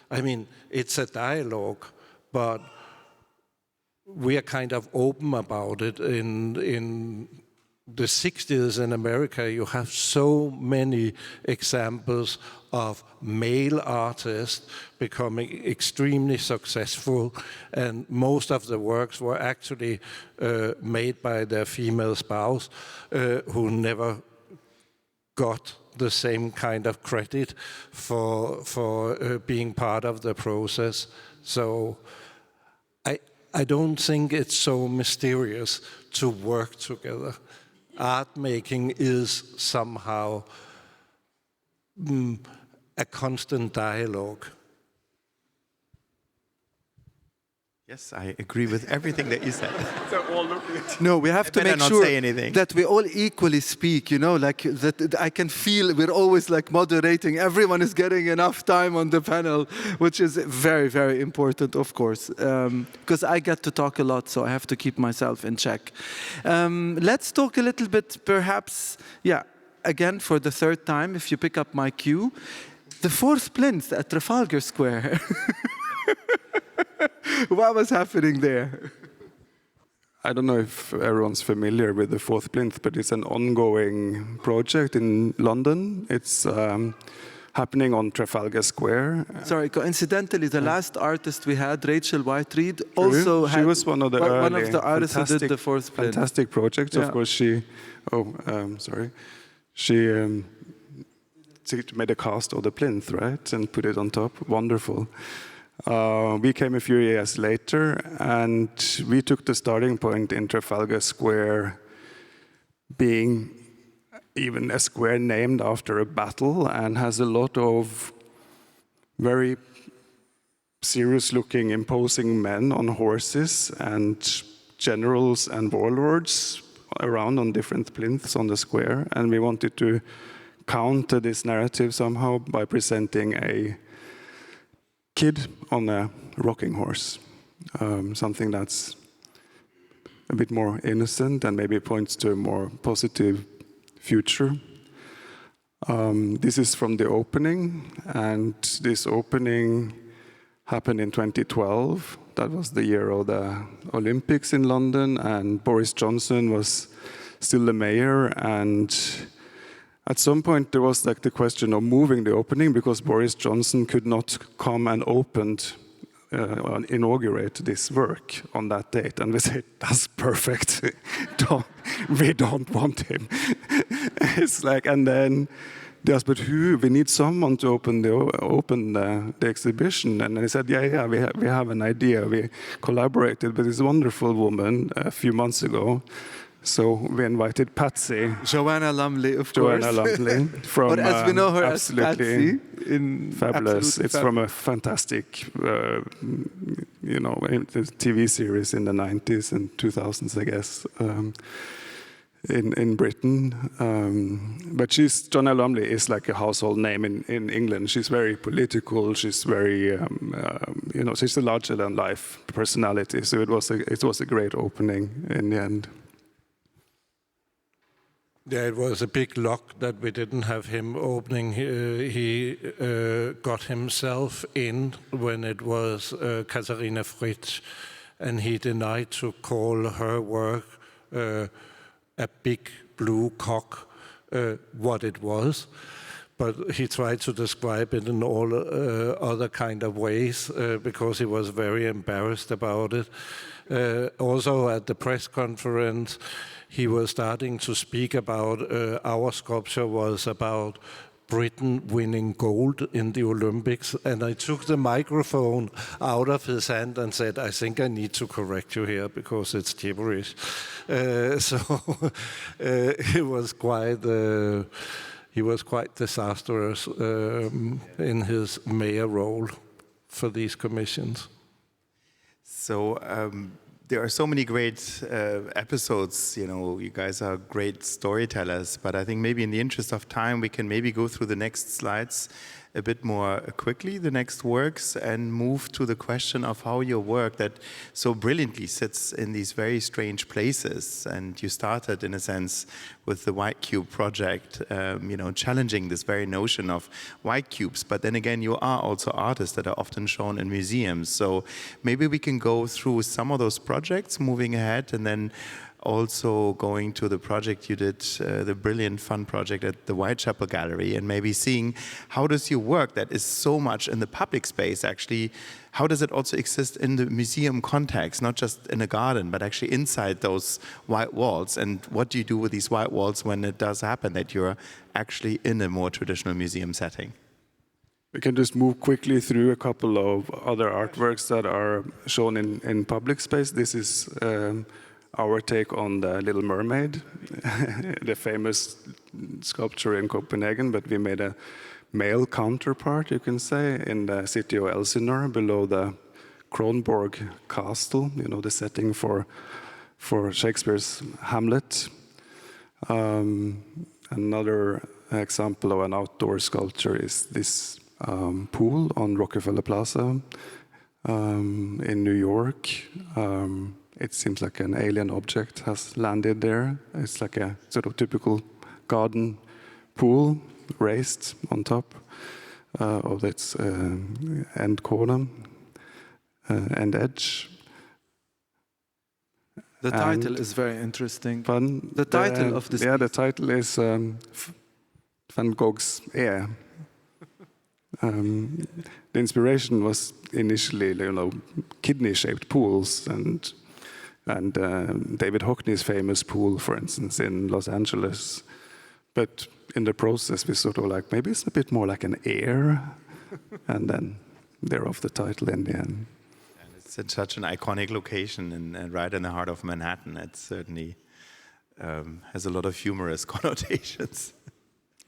I mean, it's a dialogue, but we are kind of open about it. In the 60s in America, you have so many examples of male artists becoming extremely successful, and most of the works were actually made by their female spouse, who never got the same kind of credit for being part of the process. So I don't think it's so mysterious to work together. Art making is somehow a constant dialogue. Yes, I agree with everything that you said. No, we have to better make not sure say anything. that we all equally speak, you know, like that I can feel we're always like moderating. Everyone is getting enough time on the panel, which is very, very important, of course, because I get to talk a lot, so I have to keep myself in check. Let's talk a little bit, perhaps, again, for the third time, if you pick up my cue, the fourth plinth at Trafalgar Square. What was happening there? I don't know if everyone's familiar with the fourth plinth, but it's an ongoing project in London. It's happening on Trafalgar Square. Sorry, coincidentally, the last artist we had, Rachel Whiteread, also she was one of the artists who did the fourth plinth. Fantastic projects. Yeah. Of course, she made a cast of the plinth, right, and put it on top. Wonderful. We came a few years later, and we took the starting point in Trafalgar Square being even a square named after a battle and has a lot of very serious-looking, imposing men on horses and generals and warlords around on different plinths on the square. And we wanted to counter this narrative somehow by presenting a kid on a rocking horse, something that's a bit more innocent and maybe points to a more positive future. This is from the opening, and this opening happened in 2012. That was the year of the Olympics in London, and Boris Johnson was still the mayor, and at some point, there was like the question of moving the opening because Boris Johnson could not come and inaugurate this work on that date. And we said, that's perfect. We don't want him. It's like, and then they asked, but who? We need someone to open the exhibition. And they said, we have an idea. We collaborated with this wonderful woman a few months ago. So we invited Patsy. Joanna Lumley, of course. Joanna Lumley. From, or as we know her as absolutely Patsy. Fabulous. It's from a fantastic, TV series in the 90s and 2000s, I guess, in Britain. But Joanna Lumley is like a household name in England. She's very political. She's very, she's a larger-than-life personality. So it was a great opening in the end. Yeah, it was a big luck that we didn't have him opening. He got himself in when it was Katharina Fritsch, and he denied to call her work a big blue cock, what it was. But he tried to describe it in all other kind of ways because he was very embarrassed about it. Also at the press conference, he was starting to speak about our sculpture was about Britain winning gold in the Olympics, and I took the microphone out of his hand and said, I think I need to correct you here because it's gibberish. He was quite disastrous in his mayor role for these commissions. So there are so many great episodes, you guys are great storytellers, but I think maybe in the interest of time, we can maybe go through the next slides a bit more quickly, the next works, and move to the question of how your work that so brilliantly sits in these very strange places. And you started, in a sense, with the White Cube project, challenging this very notion of white cubes. But then again, you are also artists that are often shown in museums. So maybe we can go through some of those projects projects moving ahead, and then also going to the project you did, the brilliant fun project at the Whitechapel Gallery, and maybe seeing how does your work that is so much in the public space actually, how does it also exist in the museum context, not just in a garden, but actually inside those white walls, and what do you do with these white walls when it does happen that you're actually in a more traditional museum setting? We can just move quickly through a couple of other artworks that are shown in public space. This is our take on the Little Mermaid, the famous sculpture in Copenhagen, but we made a male counterpart, you can say, in the city of Elsinore, below the Kronborg Castle, you know, the setting for Shakespeare's Hamlet. Another example of an outdoor sculpture is this pool on Rockefeller Plaza in New York. It seems like an alien object has landed there. It's like a sort of typical garden pool raised on top of its end corner, end edge. The title is very interesting. Fun. The title of this the piece. title is Van Gogh's Air. The inspiration was initially, you know, kidney-shaped pools and David Hockney's famous pool, for instance, in Los Angeles. But in the process, we sort of like, maybe it's a bit more like an air, and then thereof the title in the end. And it's in such an iconic location, and right in the heart of Manhattan. It certainly has a lot of humorous connotations.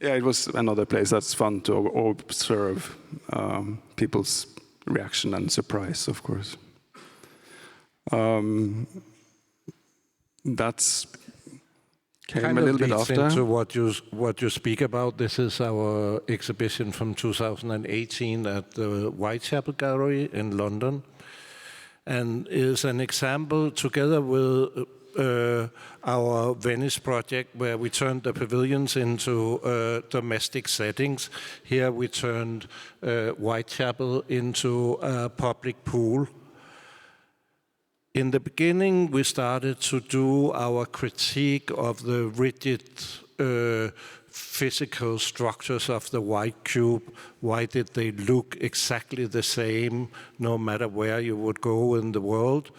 Yeah, it was another place that's fun to observe people's reaction and surprise, of course. That's came Kind a of little bit leads after. into what you speak about. This is our exhibition from 2018 at the Whitechapel Gallery in London, and is an example together with our Venice project, where we turned the pavilions into domestic settings. Here we turned Whitechapel into a public pool. In the beginning, we started to do our critique of the rigid physical structures of the white cube. Why did they look exactly the same no matter where you would go in the world?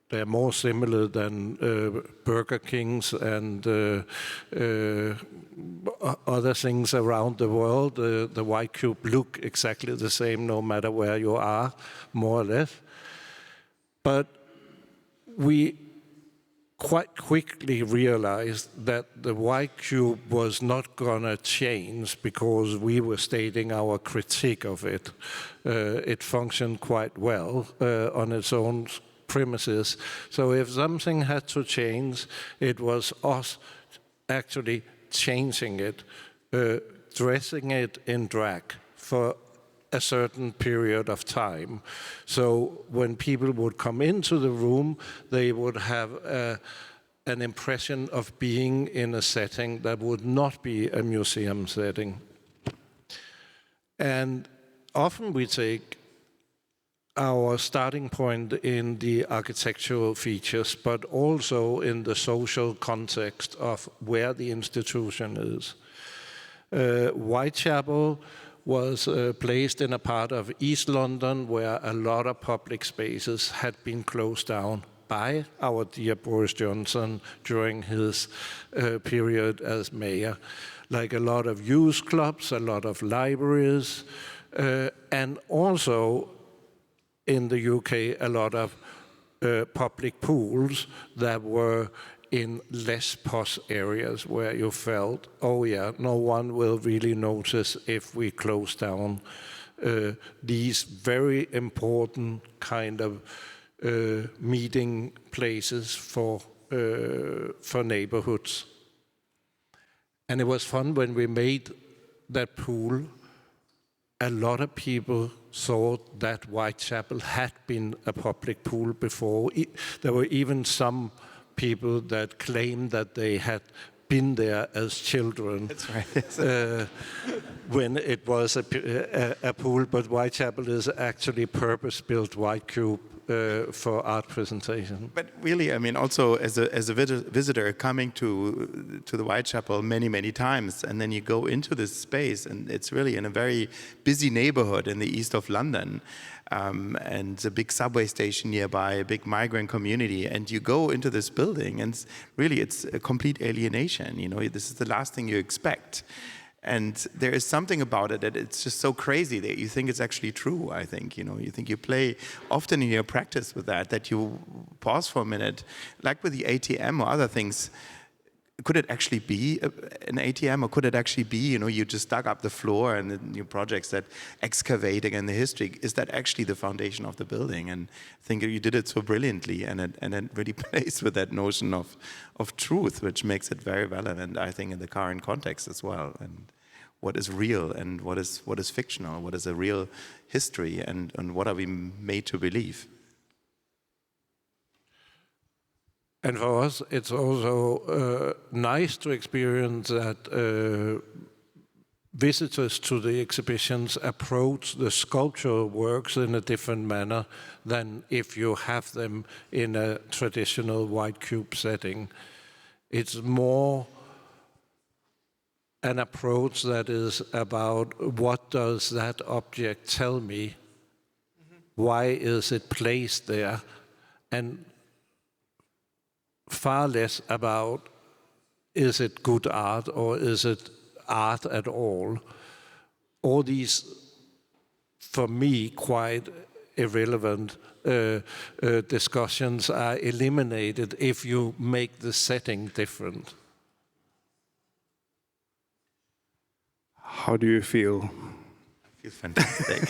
They're more similar than Burger Kings and other things around the world. The white cube look exactly the same no matter where you are, more or less. But we quite quickly realized that the white cube was not going to change because we were stating our critique of it. It functioned quite well on its own premises. So if something had to change, it was us actually changing it, dressing it in drag for a certain period of time. So when people would come into the room, they would have an impression of being in a setting that would not be a museum setting. And often we take our starting point in the architectural features, but also in the social context of where the institution is. Whitechapel was placed in a part of East London where a lot of public spaces had been closed down by our dear Boris Johnson during his period as mayor. Like a lot of youth clubs, a lot of libraries, and also in the UK, a lot of public pools that were in less posh areas where you felt, oh yeah, no one will really notice if we close down these very important kind of meeting places for neighborhoods. And it was fun when we made that pool. A lot of people thought that Whitechapel had been a public pool before. There were even some people that claimed that they had been there as children. That's right. When it was a pool, but Whitechapel is actually purpose-built white cube for art presentation. But really, I mean, also as a visitor coming to the Whitechapel many times, and then you go into this space, and it's really in a very busy neighborhood in the east of London, and a big subway station nearby, a big migrant community, and you go into this building, and it's a complete alienation. You know, this is the last thing you expect. And there is something about it that it's just so crazy that you think it's actually true, I think. You know, you think you play often in your practice with that you pause for a minute, like with the ATM or other things. Could it actually be an ATM, or could it actually be, you know, you just dug up the floor and the new projects that excavating in the history, is that actually the foundation of the building? And I think you did it so brilliantly, and it really plays with that notion of truth, which makes it very relevant, I think, in the current context as well. And what is real and what is fictional, what is a real history, and what are we made to believe? And for us, it's also nice to experience that visitors to the exhibitions approach the sculptural works in a different manner than if you have them in a traditional white cube setting. It's more an approach that is about, what does that object tell me? Why is it placed there? And far less about, is it good art or is it art at all? All these, for me, quite irrelevant discussions are eliminated if you make the setting different. How do you feel? I feel fantastic.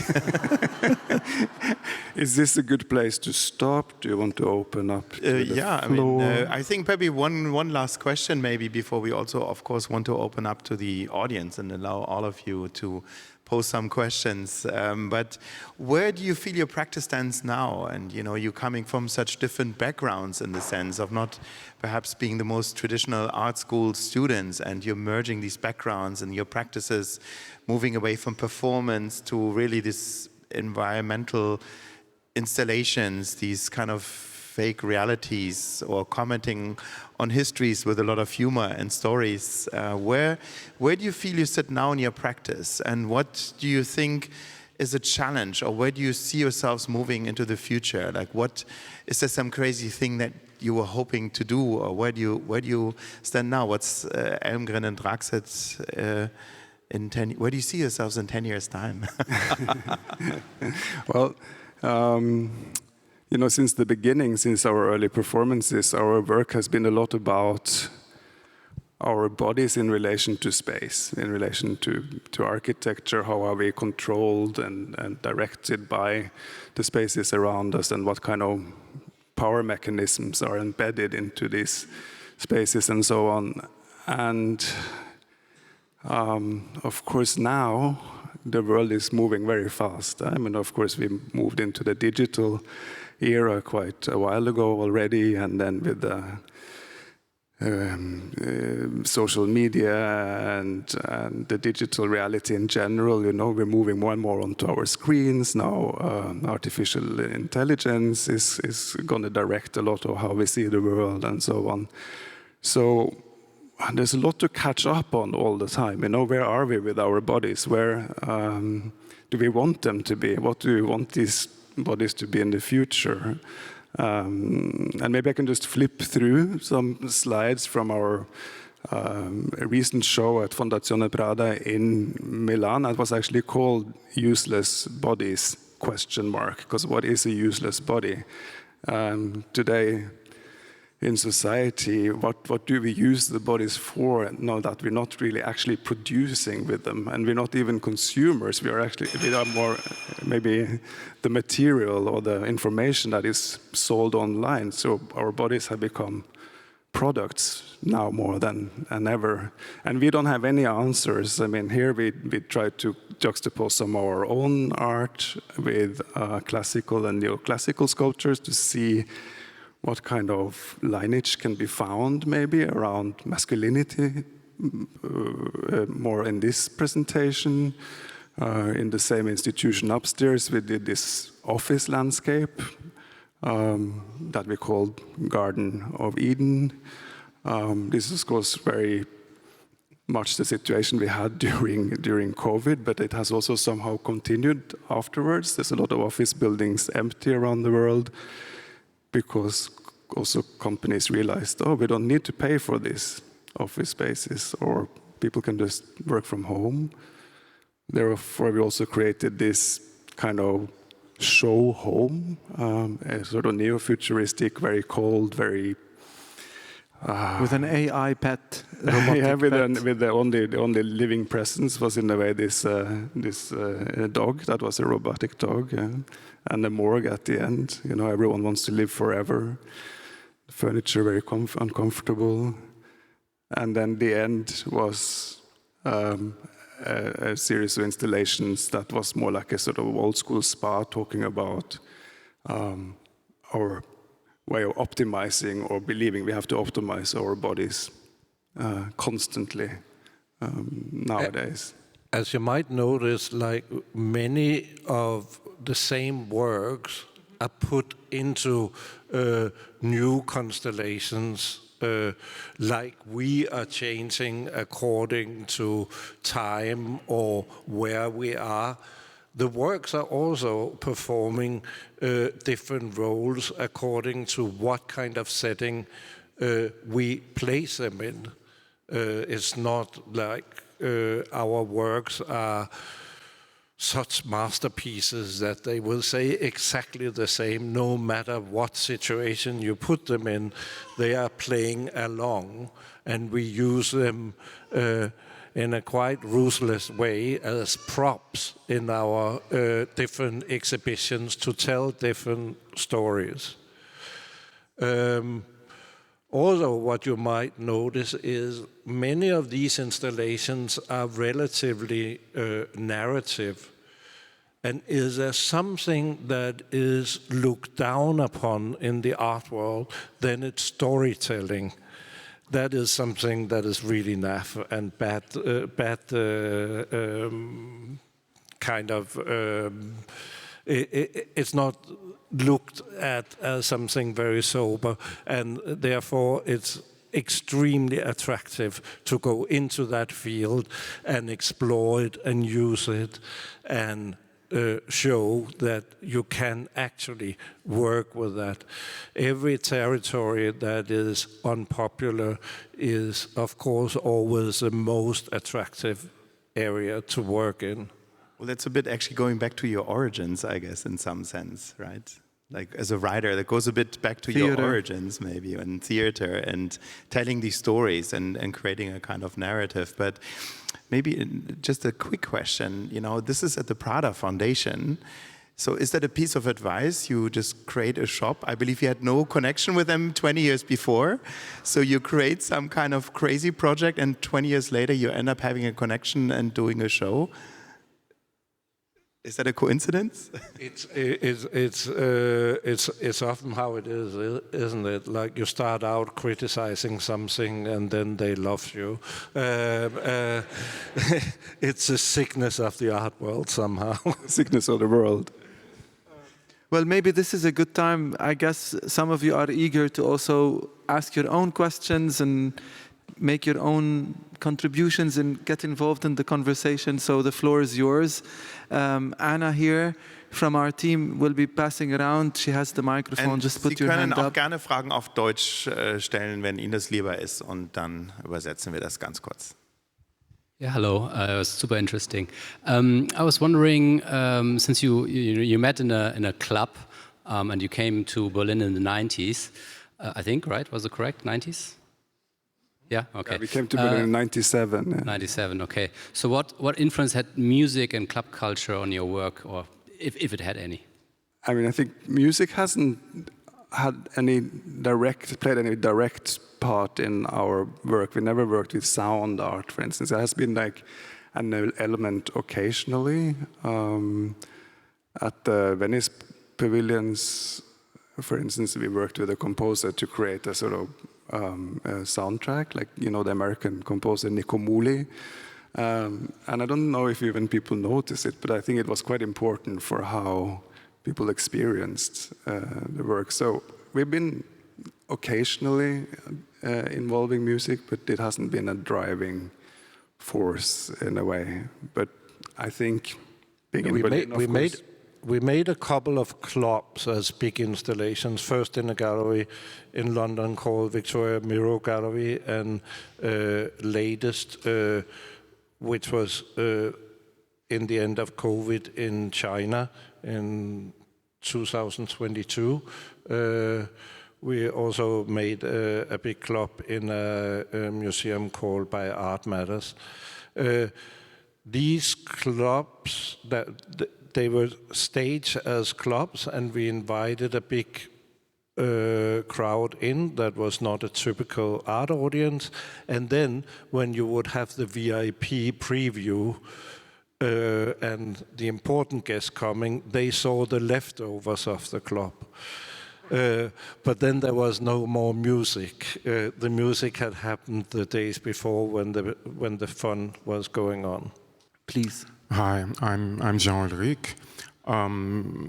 Is this a good place to stop? Do you want to open up to the yeah, floor? I mean, I think maybe one last question, maybe, before we also, of course, want to open up to the audience and allow all of you to pose some questions. But where do you feel your practice stands now? And, you know, you coming from such different backgrounds, in the sense of not perhaps being the most traditional art school students, and you're merging these backgrounds and your practices, moving away from performance to really this environmental installations, these kind of fake realities, or commenting on histories with a lot of humor and stories. Where do you feel you sit now in your practice, and what do you think is a challenge, or where do you see yourselves moving into the future? Like, what is there some crazy thing that you were hoping to do, or where do you stand now? What's Elmgreen and Dragset in 10? Where do you see yourselves in 10 years' time? Well, you know, since the beginning, since our early performances, our work has been a lot about our bodies in relation to space, in relation to architecture. How are we controlled and directed by the spaces around us, and what kind of power mechanisms are embedded into these spaces, and so on. And of course, now the world is moving very fast. I mean, of course, we moved into the digital era quite a while ago already, and then with the social media and the digital reality in general, you know, we're moving more and more onto our screens now. Artificial intelligence is going to direct a lot of how we see the world and so on. So there's a lot to catch up on all the time. You know, where are we with our bodies? Where do we want them to be? What do we want these bodies to be in the future? And maybe I can just flip through some slides from our recent show at Fondazione Prada in Milan. It was actually called Useless Bodies, ? Because what is a useless body? Today in society, what do we use the bodies for now that we're not really actually producing with them, and we're not even consumers? We are more maybe the material or the information that is sold online. So our bodies have become products now more than ever, and we don't have any answers. I mean, here we try to juxtapose some of our own art with classical and neoclassical sculptures to see what kind of lineage can be found maybe around masculinity, more in this presentation. In the same institution upstairs, we did this office landscape that we called Garden of Eden. This is, of course, very much the situation we had during COVID, but it has also somehow continued afterwards. There's a lot of office buildings empty around the world because also companies realized, oh, we don't need to pay for these office spaces, or people can just work from home. Therefore, we also created this kind of show home, a sort of neo-futuristic, very cold, very with an AI pet, robotic yeah, pet. with the only living presence was in a way this dog that was a robotic dog, and the morgue at the end. You know, everyone wants to live forever. The furniture very uncomfortable, and then the end was a series of installations that was more like a sort of old school spa, talking about our way of optimizing or believing we have to optimize our bodies constantly nowadays. As you might notice, like many of the same works are put into new constellations, like we are changing according to time or where we are. The works are also performing different roles according to what kind of setting we place them in. It's not like our works are such masterpieces that they will say exactly the same no matter what situation you put them in. They are playing along, and we use them in a quite ruthless way as props in our different exhibitions to tell different stories. Also, what you might notice is many of these installations are relatively narrative. And is there something that is looked down upon in the art world, then it's storytelling. That is something that is really naff and bad kind of. It's not looked at as something very sober, and therefore it's extremely attractive to go into that field and explore it and use it and show that you can actually work with that. Every territory that is unpopular is, of course, always the most attractive area to work in. Well, that's a bit actually going back to your origins, I guess, in some sense, right? Like as a writer, that goes a bit back to your origins, maybe, in theater and telling these stories and creating a kind of narrative. But maybe just a quick question, you know, this is at the Prada Foundation. So is that a piece of advice? You just create a shop. I believe you had no connection with them 20 years before. So you create some kind of crazy project and 20 years later you end up having a connection and doing a show. Is that a coincidence? It's often how it is, isn't it? Like you start out criticizing something and then they love you. It's a sickness of the art world somehow. Sickness of the world. Well, maybe this is a good time. I guess some of you are eager to also ask your own questions and make your own contributions and get involved in the conversation. So the floor is yours. Anna here from our team will be passing around. She has the microphone. And just put Sie your können hand auch up. gerne Fragen auf Deutsch stellen, wenn Ihnen das lieber ist. Und dann übersetzen wir das ganz kurz. Yeah, hello. It was super interesting. I was wondering, since you met in a club and you came to Berlin in the 90s, I think, right? Was it correct? 90s? Yeah, okay. Yeah, we came to Berlin in 97. Yeah. 97, okay. So what influence had music and club culture on your work, or if it had any? I mean, I think music hasn't played any direct part in our work. We never worked with sound art, for instance. There has been like an element occasionally. At the Venice pavilions, for instance, we worked with a composer to create a sort of a soundtrack, like, you know, the American composer Nico Muhly. And I don't know if even people notice it, but I think it was quite important for how people experienced the work. So we've been occasionally involving music, but it hasn't been a driving force in a way. But I think being in Berlin, of course, we made a couple of clubs as big installations. First in a gallery in London called Victoria Miro Gallery, and latest, which was in the end of COVID in China in 2022. We also made a big club in a museum called By Art Matters. These clubs, they were staged as clubs, and we invited a big crowd in that was not a typical art audience. And then when you would have the VIP preview and the important guests coming, they saw the leftovers of the club. But then there was no more music. The music had happened the days before when the fun was going on. Please. Hi, I'm Jean-Ulrich.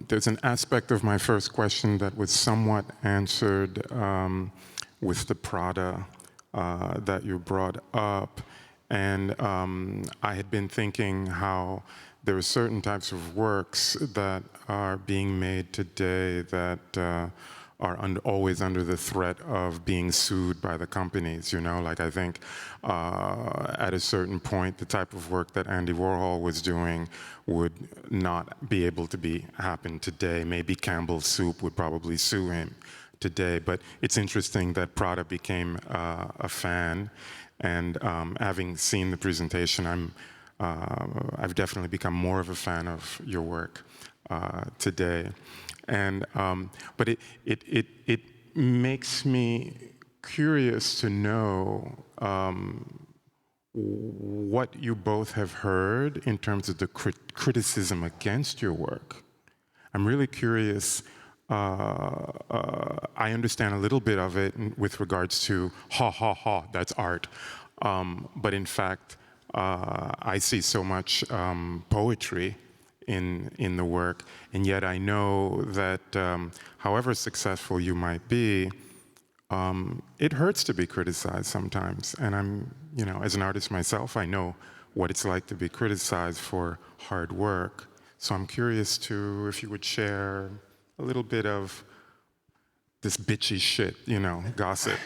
There's an aspect of my first question that was somewhat answered with the Prada that you brought up. And I had been thinking how there are certain types of works that are being made today that are always under the threat of being sued by the companies, you know? Like, I think at a certain point, the type of work that Andy Warhol was doing would not be able to happen today. Maybe Campbell's Soup would probably sue him today. But it's interesting that Prada became a fan. And having seen the presentation, I've definitely become more of a fan of your work today. And but it makes me curious to know what you both have heard in terms of the criticism against your work. I'm really curious. I understand a little bit of it with regards to ha ha ha, that's art. But in fact, I see so much poetry in the work, and yet I know that however successful you might be, it hurts to be criticized sometimes. And I'm, you know, as an artist myself, I know what it's like to be criticized for hard work. So I'm curious if you would share a little bit of this bitchy shit, you know, gossip.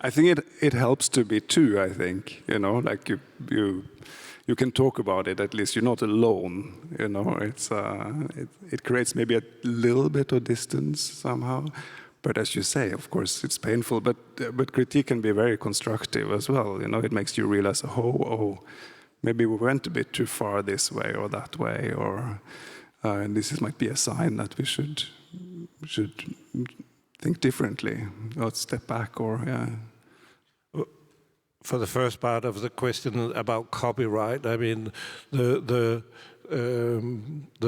I think it helps to be two, I think, you know, like you can talk about it, at least you're not alone, you know. It creates maybe a little bit of distance somehow, but as you say, of course, it's painful, but critique can be very constructive as well, you know. It makes you realize, oh, maybe we went a bit too far this way or that way, or and this might be a sign that we should think differently, or step back, or yeah. For the first part of the question about copyright, I mean, the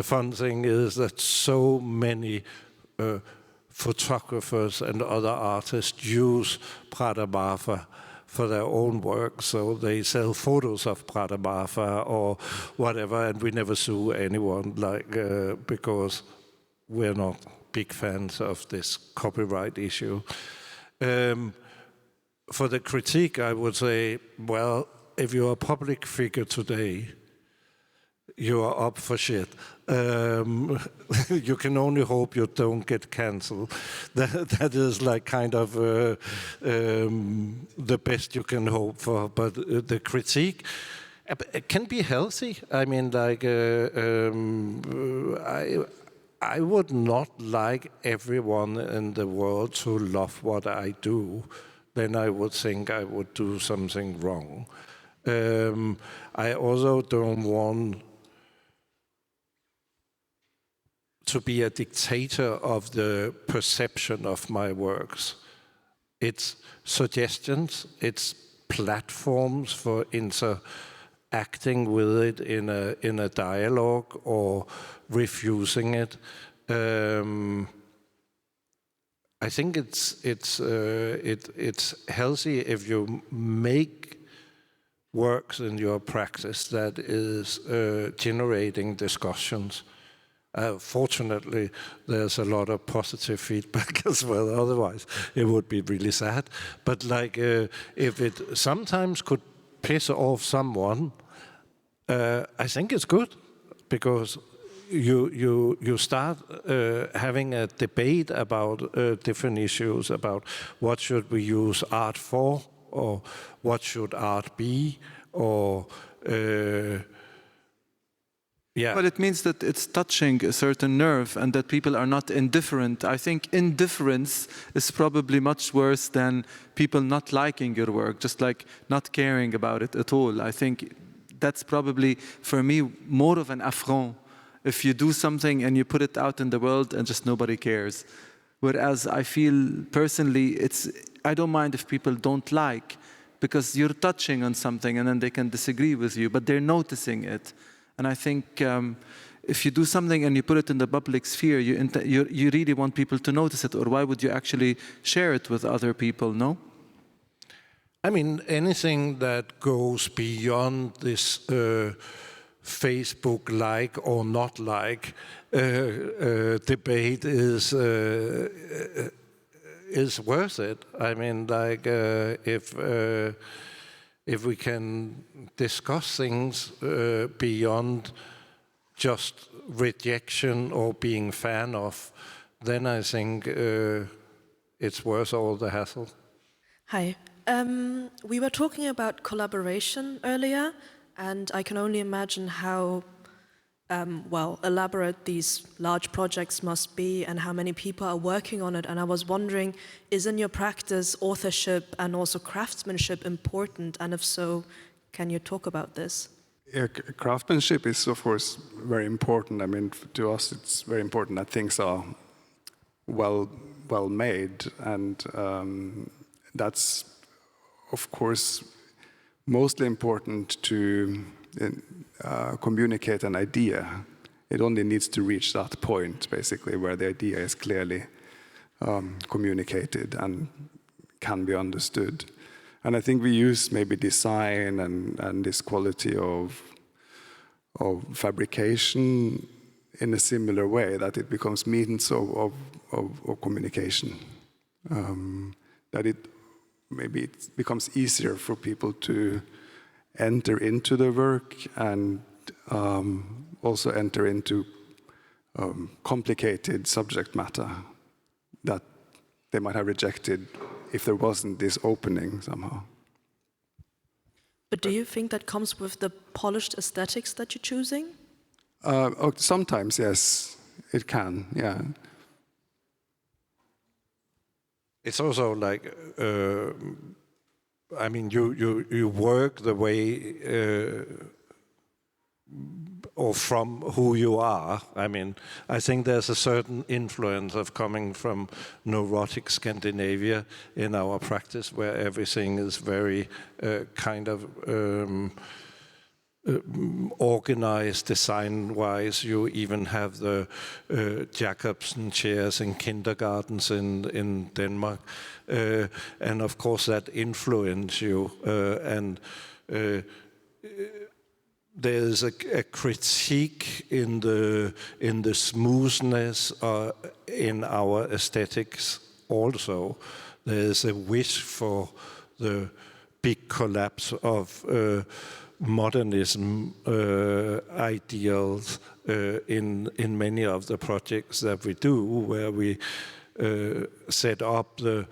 fun thing is that so many photographers and other artists use Prada-Bafa for their own work, so they sell photos of Prada-Bafa or whatever, and we never sue anyone, like because we're not big fans of this copyright issue. For the critique, I would say, well, if you're a public figure today, you are up for shit. You can only hope you don't get cancelled. That is like kind of the best you can hope for. But the critique it can be healthy. I mean, like I would not like everyone in the world to love what I do. Then I would think I would do something wrong. I also don't want to be a dictator of the perception of my works. It's suggestions, it's platforms for interacting with it in a dialogue or refusing it. I think it's healthy if you make works in your practice that is generating discussions. Fortunately, there's a lot of positive feedback as well. Otherwise, it would be really sad. But like, if it sometimes could piss off someone, I think it's good, because you start having a debate about different issues, about what should we use art for, or what should art be, or yeah. But it means that it's touching a certain nerve and that people are not indifferent. I think indifference is probably much worse than people not liking your work, just like not caring about it at all. I think that's probably, for me, more of an affront if you do something and you put it out in the world and just nobody cares. Whereas I feel personally, I don't mind if people don't like, because you're touching on something and then they can disagree with you, but they're noticing it. And I think if you do something and you put it in the public sphere, you really want people to notice it, or why would you actually share it with other people, no? I mean, anything that goes beyond this Facebook like or not like debate is worth it. I mean, like if we can discuss things beyond just rejection or being fan of, then I think it's worth all the hassle. Hi. We were talking about collaboration earlier, and I can only imagine how elaborate these large projects must be and how many people are working on it. And I was wondering, is in your practice authorship and also craftsmanship important? And if so, can you talk about this? Yeah, craftsmanship is, of course, very important. I mean, to us, it's very important that things are well made, and that's, of course, mostly important to communicate an idea. It only needs to reach that point, basically, where the idea is clearly communicated and can be understood. And I think we use maybe design and this quality of fabrication in a similar way, that it becomes means of communication. That it becomes easier for people to enter into the work and also enter into complicated subject matter that they might have rejected if there wasn't this opening somehow. But do you think that comes with the polished aesthetics that you're choosing? Sometimes, yes, it can, yeah. It's also like, I mean, you work the way or from who you are. I mean, I think there's a certain influence of coming from neurotic Scandinavia in our practice, where everything is very kind of organized design-wise. You even have the Jacobsen chairs in kindergartens in Denmark. And of course that influences you. There's a critique in the smoothness in our aesthetics also. There's a wish for the big collapse of modernism ideals in many of the projects that we do, where we set up the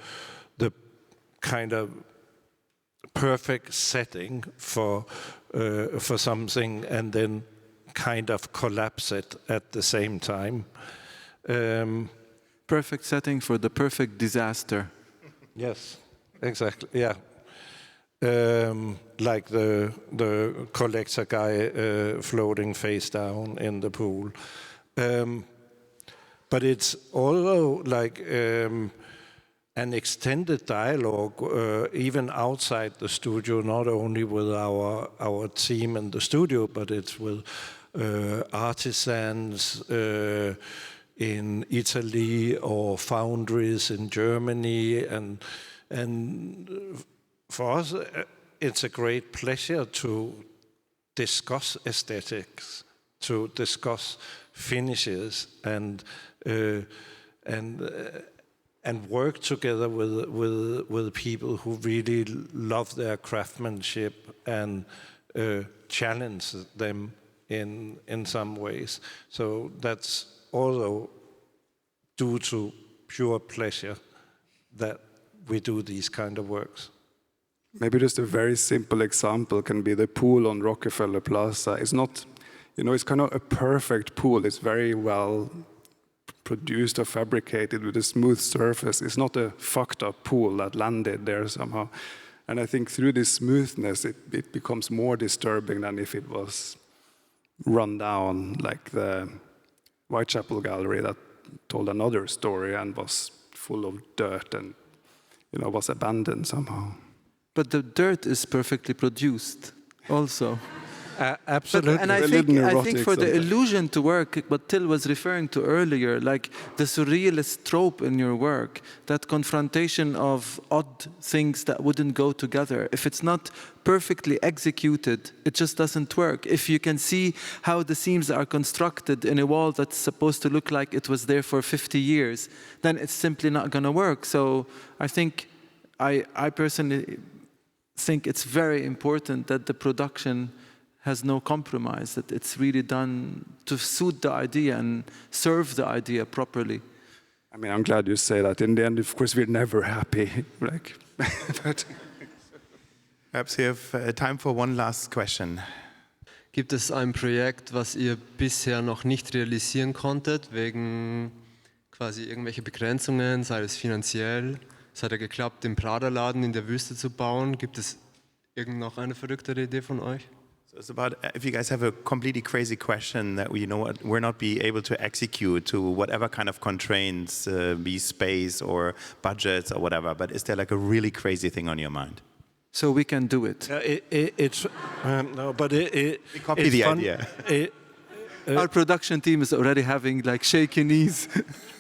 kind of perfect setting for something and then kind of collapse it at the same time. Perfect setting for the perfect disaster. Yes, exactly. Yeah. Like the collector guy floating face down in the pool. But it's also like an extended dialogue, even outside the studio, not only with our team in the studio, but it's with artisans in Italy or foundries in Germany, and for us, it's a great pleasure to discuss aesthetics to discuss finishes and work together with people who really love their craftsmanship and challenge them in some ways. So that's also due to pure pleasure that we do these kind of works. Maybe just a very simple example can be the pool on Rockefeller Plaza. It's not, it's kind of a perfect pool. It's very well produced or fabricated with a smooth surface. It's not a fucked up pool that landed there somehow. And I think through this smoothness, it becomes more disturbing than if it was run down, like the Whitechapel Gallery that told another story and was full of dirt and, was abandoned somehow. But the dirt is perfectly produced also. Absolutely. And I think for the illusion to work, what Till was referring to earlier, like the surrealist trope in your work, that confrontation of odd things that wouldn't go together, if it's not perfectly executed, it just doesn't work. If you can see how the seams are constructed in a wall that's supposed to look like it was there for 50 years, then it's simply not going to work. So I think, I personally think it's very important that the production has no compromise, that it's really done to suit the idea and serve the idea properly. I mean, I'm glad you say that. In the end, of course, we're never happy. But perhaps you have time for one last question. Gibt es ein Projekt, was ihr bisher noch nicht realisieren konntet, wegen quasi irgendwelche Begrenzungen, sei es finanziell? Es hat ja geklappt, den Prada-Laden in der Wüste zu bauen. Gibt es noch eine verrücktere Idee von euch? So it's about if you guys have a completely crazy question that we're not be able to execute to whatever kind of constraints, be space or budgets or whatever. But is there like a really crazy thing on your mind? So we can do it. It's no, but We copy it's the fun. idea. Our production team is already having like shaky knees.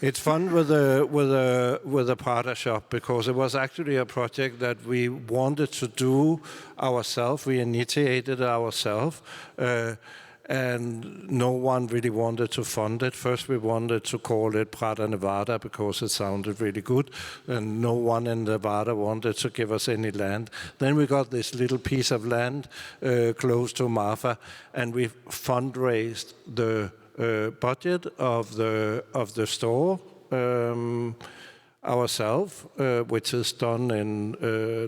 It's fun with a Prada shop because it was actually a project that we wanted to do ourselves. We initiated ourselves, and no one really wanted to fund it. First, we wanted to call it Prada Nevada because it sounded really good, and no one in Nevada wanted to give us any land. Then we got this little piece of land close to Marfa, and we fundraised the budget of the store ourselves, which is done in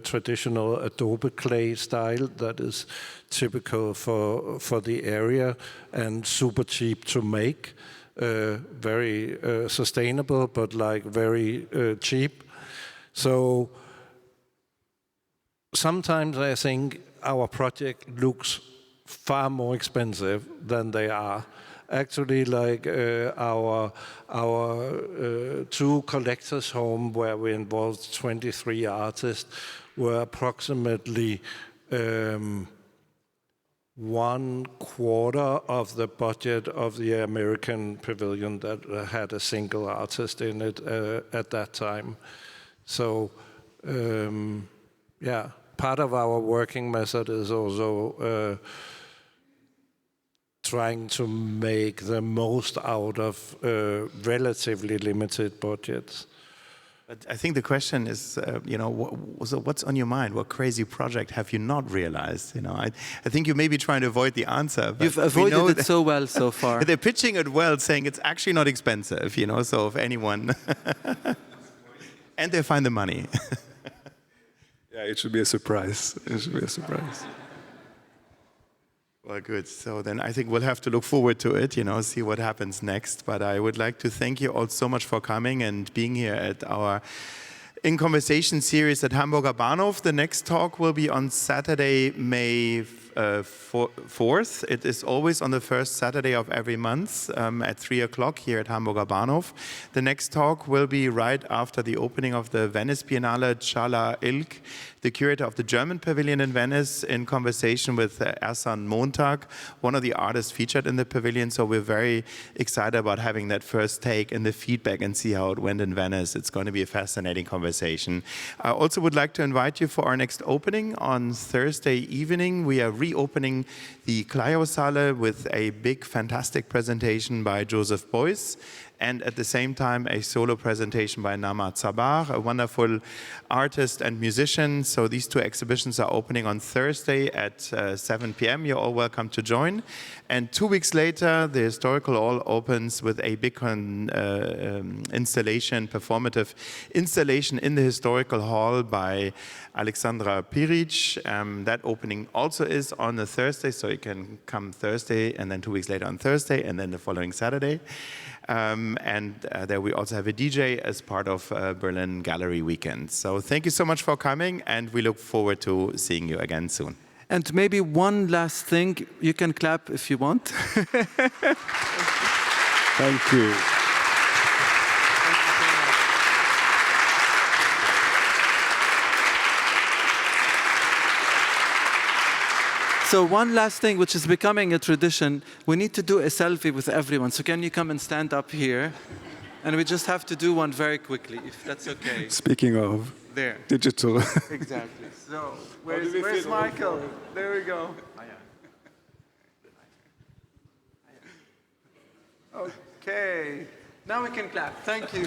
traditional adobe clay style that is typical for the area and super cheap to make, very sustainable but like very cheap. So sometimes I think our project looks far more expensive than they are. Actually, like our two collectors' home where we involved 23 artists were approximately 1/4 of the budget of the American pavilion that had a single artist in it at that time. So, yeah, part of our working method is also trying to make the most out of relatively limited budgets. But I think the question is, so what's on your mind? What crazy project have you not realized? I think you may be trying to avoid the answer. But You've avoided it so well so far. They're pitching it well, saying it's actually not expensive, so if anyone... and they find the money. yeah, it should be a surprise. It should be a surprise. Well, good. So then I think we'll have to look forward to it, see what happens next. But I would like to thank you all so much for coming and being here at our In Conversation series at Hamburger Bahnhof. The next talk will be on Saturday, May 4th. It is always on the first Saturday of every month at 3 o'clock here at Hamburger Bahnhof. The next talk will be right after the opening of the Venice Biennale. Chala Ilk, the curator of the German pavilion in Venice, in conversation with Ersan Montag, one of the artists featured in the pavilion. So we're very excited about having that first take and the feedback and see how it went in Venice. It's going to be a fascinating conversation. I also would like to invite you for our next opening on Thursday evening. We are reopening the Kleio-Saale with a big, fantastic presentation by Joseph Beuys, and at the same time a solo presentation by Nama Tsabar, a wonderful artist and musician. So these two exhibitions are opening on Thursday at 7 p.m. You're all welcome to join. And 2 weeks later, the Historical Hall opens with a big installation, performative installation in the Historical Hall by Alexandra Piric. That opening also is on a Thursday, so you can come Thursday, and then 2 weeks later on Thursday, and then the following Saturday. There we also have a DJ as part of Berlin Gallery Weekend. So thank you so much for coming, and we look forward to seeing you again soon. And maybe one last thing, you can clap if you want. Thank you. So one last thing, which is becoming a tradition, we need to do a selfie with everyone. So can you come and stand up here? And we just have to do one very quickly, if that's okay. Speaking of There. digital. Exactly. So where's Michael? There we go. Okay. Now we can clap. Thank you.